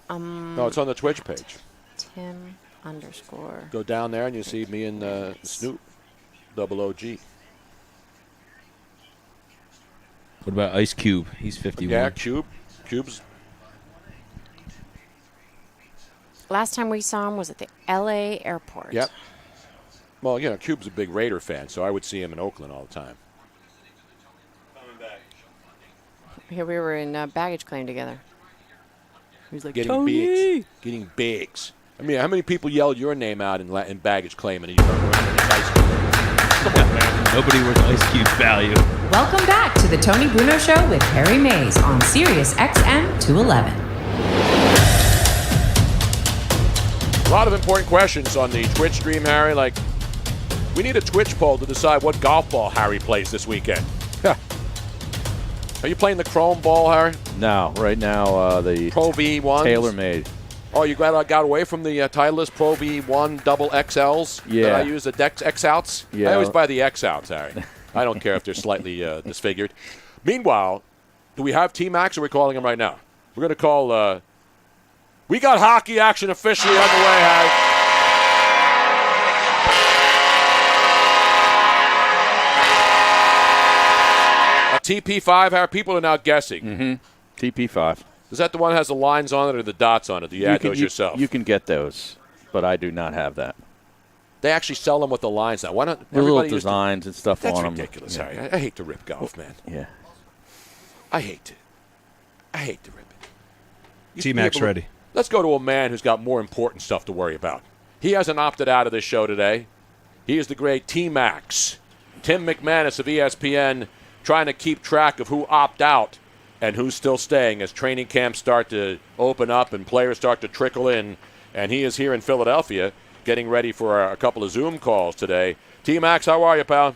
No, it's on the Twitch page. Tim _ Go down there and you see me and Snoop Double OG. What about Ice Cube? He's 51. Yeah, Cube's. Last time we saw him was at the L.A. airport. Yep. Well, you know, Cube's a big Raider fan, so I would see him in Oakland all the time. Here we were in baggage claim together. He was like, getting Tony! bigs. Getting bigs. I mean, how many people yelled your name out in baggage claim and you don't know Ice Cube? Come on, man. Nobody was Ice Cube's value. Welcome back to the Tony Bruno Show with Harry Mays on SiriusXM 211. A lot of important questions on the Twitch stream, Harry. Like, we need a Twitch poll to decide what golf ball Harry plays this weekend. Are you playing the Chrome ball, Harry? No, right now the Pro V1s? TaylorMade. Oh, you got away from the Titleist Pro V1 double XLs? Yeah. That I use the Dex X-Outs? Yeah. I always buy the X-Outs, Harry. I don't care if they're slightly disfigured. Meanwhile, do we have T-Max or are we calling him right now? We're going to call... we got hockey action officially underway, Harry. A TP5, Harry, people are now guessing. Mm-hmm. TP5. Is that the one that has the lines on it or the dots on it? Do you add those yourself? You can get those, but I do not have that. They actually sell them with the lines now. Why not? The little designs and stuff on them. That's ridiculous, Harry. I hate to rip golf, man. Yeah. I hate to rip it. T-Max ready. Let's go to a man who's got more important stuff to worry about. He hasn't opted out of this show today. He is the great T-Max. Tim McManus of ESPN trying to keep track of who opt out and who's still staying as training camps start to open up and players start to trickle in. And he is here in Philadelphia getting ready for a couple of Zoom calls today. T-Max, how are you, pal?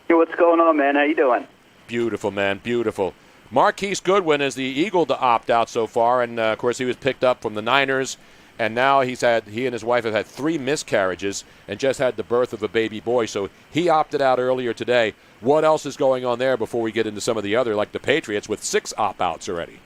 Hey, what's going on, man? How you doing? Beautiful, man, beautiful. Marquise Goodwin is the Eagle to opt out so far, and, of course, he was picked up from the Niners, and now he and his wife have had 3 miscarriages and just had the birth of a baby boy, so he opted out earlier today. What else is going on there before we get into some of the other, like the Patriots, with 6 opt-outs already?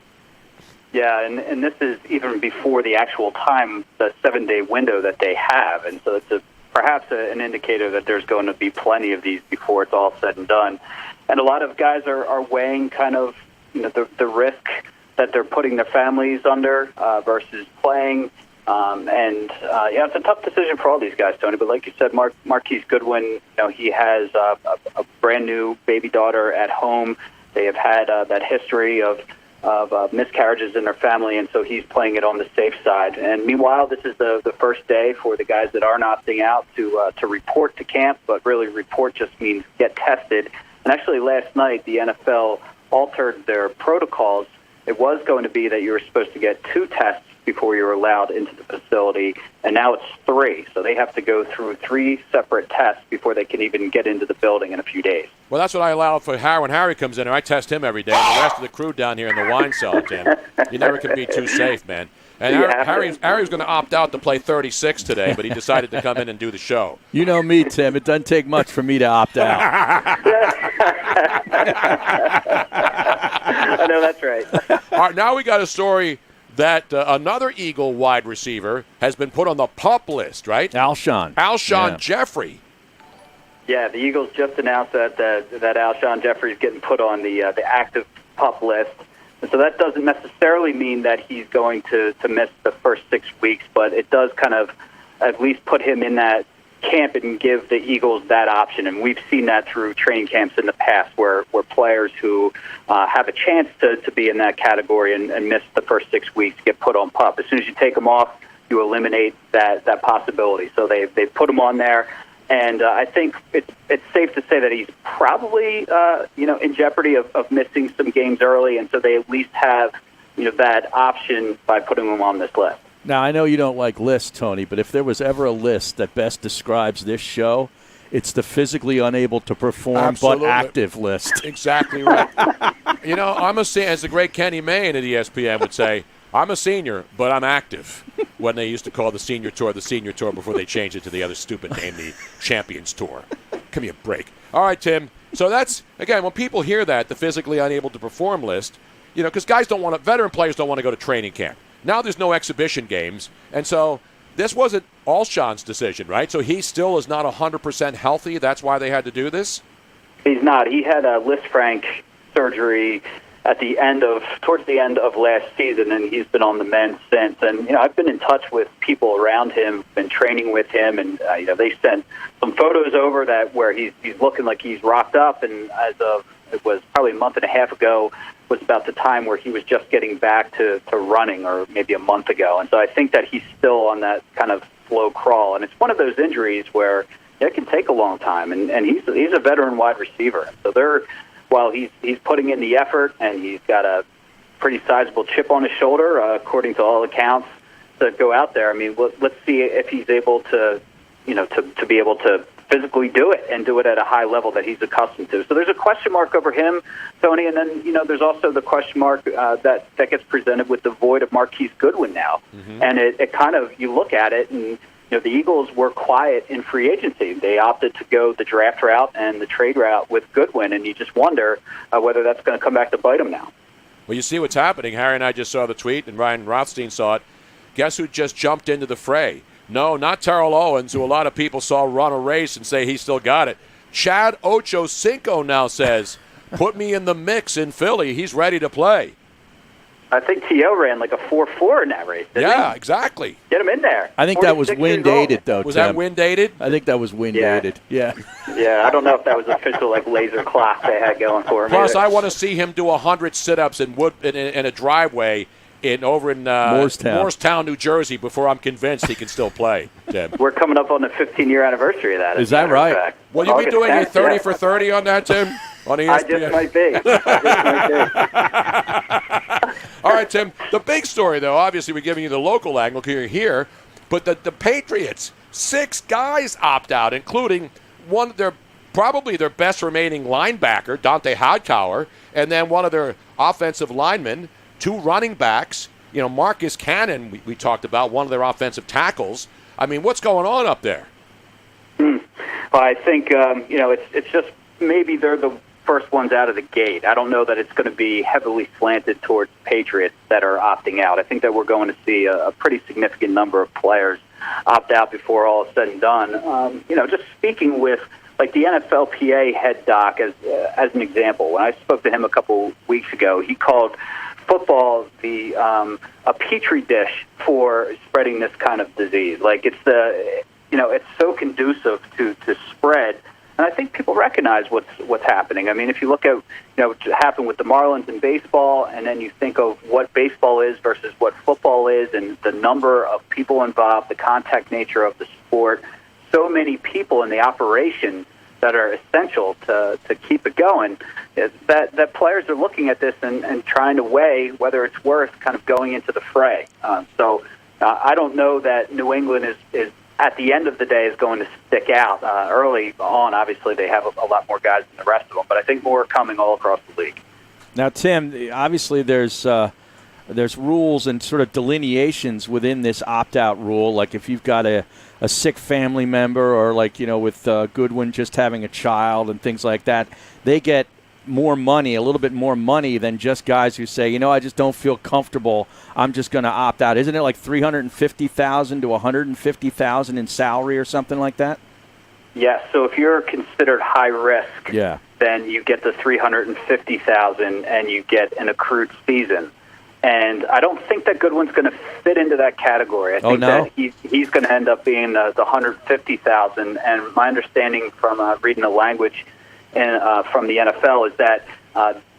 Yeah, and this is even before the actual time, the 7-day window that they have, and so it's perhaps an indicator that there's going to be plenty of these before it's all said and done. And a lot of guys are weighing kind of the risk that they're putting their families under versus playing. It's a tough decision for all these guys, Tony. But like you said, Marquise Goodwin, he has a brand new baby daughter at home. They have had that history of miscarriages in their family, and so he's playing it on the safe side. And meanwhile, this is the first day for the guys that aren't opting out to report to camp, but really report just means get tested. And actually last night, the NFL altered their protocols. It was going to be that you were supposed to get 2 tests before you were allowed into the facility, and now it's 3. So they have to go through 3 separate tests before they can even get into the building in a few da's. Well, that's what I allow for Harry. When Harry comes in here, I test him every day, and the rest of the crew down here in the wine cellar, Tim. You never can be too safe, man. And Harry was going to opt out to play 36 today, but he decided to come in and do the show. You know me, Tim. It doesn't take much for me to opt out. I know that's right. All right, now we got a story that another Eagle wide receiver has been put on the PUP list, right? Alshon Jeffrey. Yeah, the Eagles just announced that Alshon Jeffrey is getting put on the active PUP list. And so that doesn't necessarily mean that he's going to miss the first 6 weeks, but it does kind of at least put him in that camp and give the Eagles that option. And we've seen that through training camps in the past where players who have a chance to be in that category and miss the first 6 weeks get put on PUP. As soon as you take them off, you eliminate that possibility. So they've put him on there. And I think it's safe to say that he's probably in jeopardy of missing some games early, and so they at least have that option by putting him on this list. Now, I know you don't like lists, Tony, but if there was ever a list that best describes this show, it's the physically unable to perform but active list. Exactly right. As the great Kenny Mayne at ESPN would say, I'm a senior, but I'm active. When they used to call the senior tour before they changed it to the other stupid name, the Champions Tour. Give me a break. All right, Tim. So that's, again, when people hear that, the physically unable to perform list, because veteran players don't want to go to training camp. Now there's no exhibition games, and so this wasn't Alshon's decision, right? So he still is not 100% healthy. That's why they had to do this? He's not. He had a Lisfranc surgery towards the end of last season, and he's been on the mend since. And I've been in touch with people around him, been training with him, and they sent some photos over where he's looking like he's rocked up. And it was probably a month and a half ago, was about the time where he was just getting back to running, or maybe a month ago. And so I think that he's still on that kind of slow crawl. And it's one of those injuries where it can take a long time. And he's a veteran wide receiver. So while he's putting in the effort, and he's got a pretty sizable chip on his shoulder, according to all accounts, to go out there. I mean, let's see if he's able to be able to physically do it and do it at a high level that he's accustomed to. So there's a question mark over him, Tony, and then there's also the question mark that gets presented with the void of Marquise Goodwin now. Mm-hmm. And it kind of, you look at it, and the Eagles were quiet in free agency. They opted to go the draft route and the trade route with Goodwin, and you just wonder whether that's going to come back to bite him now. Well, you see what's happening. Harry and I just saw the tweet, and Ryan Rothstein saw it. Guess who just jumped into the fray? No, not Terrell Owens, who a lot of people saw run a race and say he still got it. Chad Ochocinco now says, put me in the mix in Philly. He's ready to play. I think T.O. ran like a 4.4 in that race, didn't he? Exactly. Get him in there. I think that was wind-dated, though, Was that wind-dated? I think that was wind-dated, yeah. Yeah, I don't know if that was official laser clock they had going for him. Plus, either. I want to see him do 100 sit-ups in a driveway over in Morristown, New Jersey, before I'm convinced he can still play. Tim. We're coming up on the 15-year anniversary of that. Is that right? Will you be doing a 30 for 30 on that, Tim? On ESPN? I just might be. All right, Tim. The big story, though, obviously we're giving you the local angle here, but the Patriots, 6 guys opt out, including probably their best remaining linebacker, Dante Hightower, and then one of their offensive linemen, 2 running backs, Marcus Cannon, we talked about, one of their offensive tackles. I mean, what's going on up there? Well, I think, it's just maybe they're the first ones out of the gate. I don't know that it's going to be heavily slanted towards Patriots that are opting out. I think that we're going to see a pretty significant number of players opt out before all is said and done. Just speaking with the NFLPA head doc as an example, when I spoke to him a couple weeks ago, he called football a petri dish for spreading this kind of disease. Like it's so conducive to spread. And I think people recognize what's happening. I mean, if you look at what happened with the Marlins in baseball, and then you think of what baseball is versus what football is, and the number of people involved, the contact nature of the sport, so many people in the operation that are essential to keep it going, that players are looking at this and trying to weigh whether it's worth kind of going into the fray. So I don't know that New England is at the end of the day is going to stick out. Early on, obviously, they have a lot more guys than the rest of them, but I think more are coming all across the league. Now, Tim, obviously there's rules and sort of delineations within this opt-out rule. Like if you've got a sick family member, or like, with Goodwin just having a child and things like that, they get more money, a little bit more money than just guys who say, I just don't feel comfortable, I'm just going to opt out. Isn't it like $350,000 to $150,000 in salary or something like that? Yes. So if you're considered high risk, then you get the $350,000 and you get an accrued season. And I don't think that Goodwin's going to fit into that category. I think that he's going to end up being the $150,000. And my understanding from reading the language from the NFL is that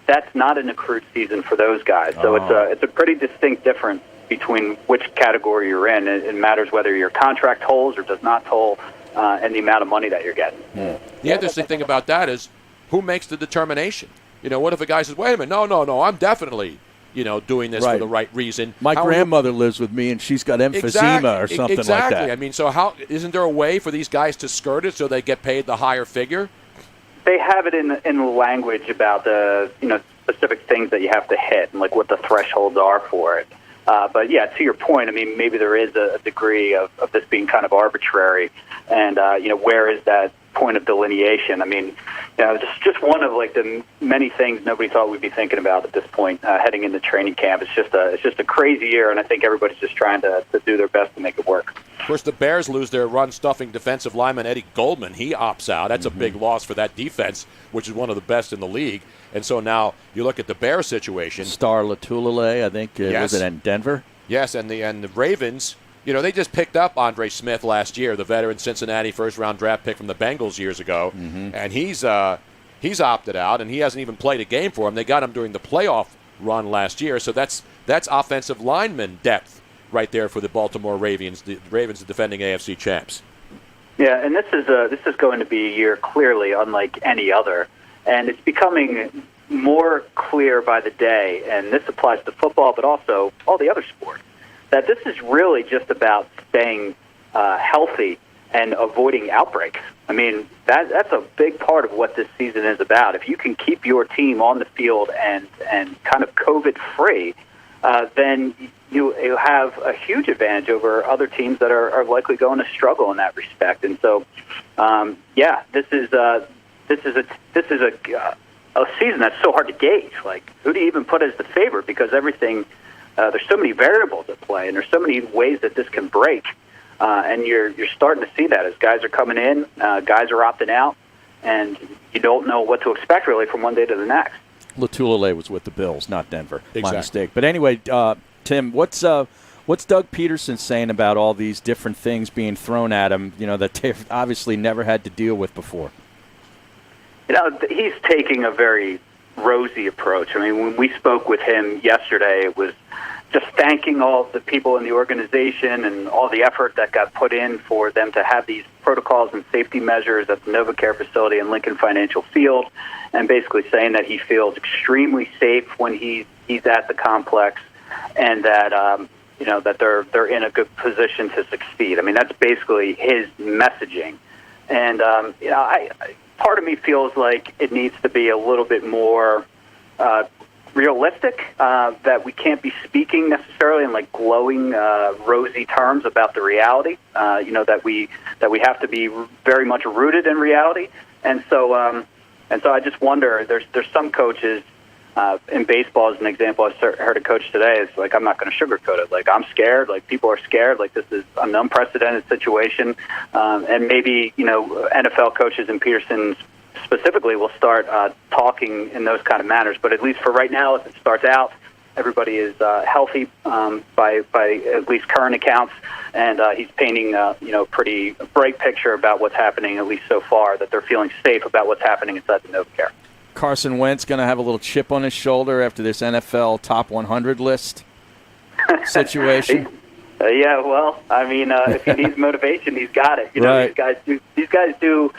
that's not an accrued season for those guys. So it's a pretty distinct difference between which category you're in. It matters whether your contract holds or does not hold, and the amount of money that you're getting. The interesting thing about that is who makes the determination. What if a guy says, wait a minute, no, I'm definitely doing this for the right reason. My grandmother lives with me, and she's got emphysema or something like that. Exactly. I mean, so isn't there a way for these guys to skirt it so they get paid the higher figure? They have it in the language about the specific things that you have to hit and like what the thresholds are for it. But yeah, to your point, I mean, maybe there is a degree of this being kind of arbitrary, and where is that point of delineation? I mean, just one of like the many things nobody thought we'd be thinking about at this point heading into training camp. It's just a crazy year, and I think everybody's just trying to do their best to make it work. Of course, the Bears lose their run-stuffing defensive lineman, Eddie Goldman. He opts out. That's a big loss for that defense, which is one of the best in the league. And so now you look at the Bears situation. Star Latulele, I think, was it in Denver? Yes, and the Ravens, they just picked up Andre Smith last year, the veteran Cincinnati first-round draft pick from the Bengals years ago. And he's opted out, and he hasn't even played a game for him. They got him during the playoff run last year, so that's offensive lineman depth right there for the Baltimore Ravens. The Ravens, the defending AFC champs. Yeah, and this is going to be a year clearly unlike any other, and it's becoming more clear by the day. And this applies to football, but also all the other sports, that this is really just about staying healthy and avoiding outbreaks. I mean, that's a big part of what this season is about. If you can keep your team on the field and kind of COVID-free, then you have a huge advantage over other teams that are likely going to struggle in that respect. And so, this is a season that's so hard to gauge. Like, who do you even put as the favorite? Because everything, there's so many variables at play, and there's so many ways that this can break. And you're starting to see that as guys are coming in, guys are opting out, and you don't know what to expect really from one day to the next. Latulele was with the Bills, not Denver. Exactly. My mistake. But anyway, Tim, what's Doug Peterson saying about all these different things being thrown at him, that they've obviously never had to deal with before? He's taking a very rosy approach. I mean, when we spoke with him yesterday, it was just thanking all the people in the organization and all the effort that got put in for them to have these protocols and safety measures at the NovaCare facility in Lincoln Financial Field, and basically saying that he feels extremely safe when he's at the complex, and that that they're in a good position to succeed. I mean, that's basically his messaging, and part of me feels like it needs to be a little bit more realistic, that we can't be speaking necessarily in like glowing, rosy terms about the reality. That we have to be very much rooted in reality, and so I just wonder. There's some coaches in baseball, as an example. I heard a coach today. It's like, I'm not going to sugarcoat it. Like, I'm scared. Like, people are scared. Like, this is an unprecedented situation, and maybe NFL coaches and Peterson specifically will start talking in those kind of manners. But at least for right now, as it starts out, everybody is healthy by at least current accounts, and he's painting pretty bright picture about what's happening, at least so far, that they're feeling safe about what's happening inside the NovaCare. Carson Wentz going to have a little chip on his shoulder after this NFL top 100 list situation. Yeah, well, I mean, if he needs motivation, he's got it. You know, Right. these guys do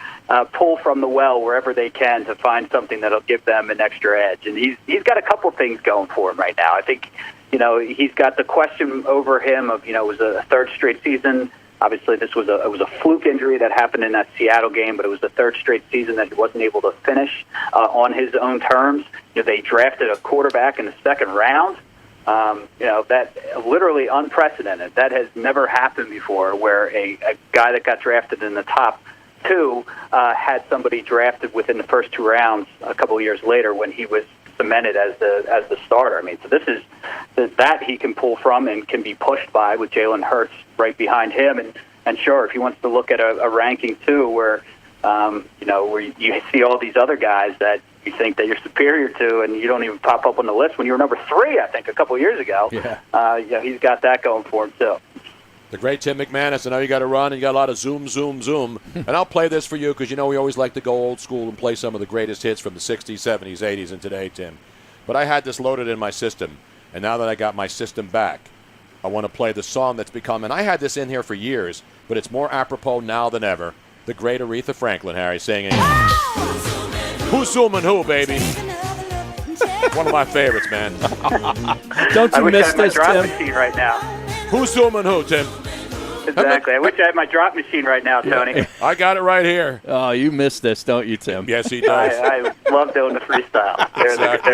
pull from the well wherever they can to find something that'll give them an extra edge. And he's got a couple things going for him right now. I think, he's got the question over him of, it was a third straight season. Obviously, it was a fluke injury that happened in that Seattle game, but it was the third straight season that he wasn't able to finish on his own terms. They drafted a quarterback in the second round. That literally unprecedented. That has never happened before, where a guy that got drafted in the top 2 had somebody drafted within the first 2 rounds a couple of years later when he was cemented as the starter. I mean, so this is that he can pull from and can be pushed by with Jalen Hurts right behind him. And sure, if he wants to look at a ranking too, where where you see all these other guys that you think that you're superior to, and you don't even pop up on the list when you were number 3, I think, a couple of years ago. Yeah. He's got that going for him too. The great Tim McManus. I know you got to run, and you got a lot of zoom. And I'll play this for you because we always like to go old school and play some of the greatest hits from the 60s, 70s, 80s, and today, Tim. But I had this loaded in my system, and now that I got my system back, I want to play the song that's become, and I had this in here for years, but it's more apropos now than ever. The great Aretha Franklin, Harry, singing Who's Zooming Who, baby? One of my favorites, man. Don't you miss this, Tim? I wish I had my drop Tim? machine right now. Who's Zooming Who, Tim? Exactly. I wish I had my drop machine right now, Tony. Yeah, I got it right here. Oh, you missed this, don't you, Tim? Yes, he does. I love doing the freestyle. Exactly.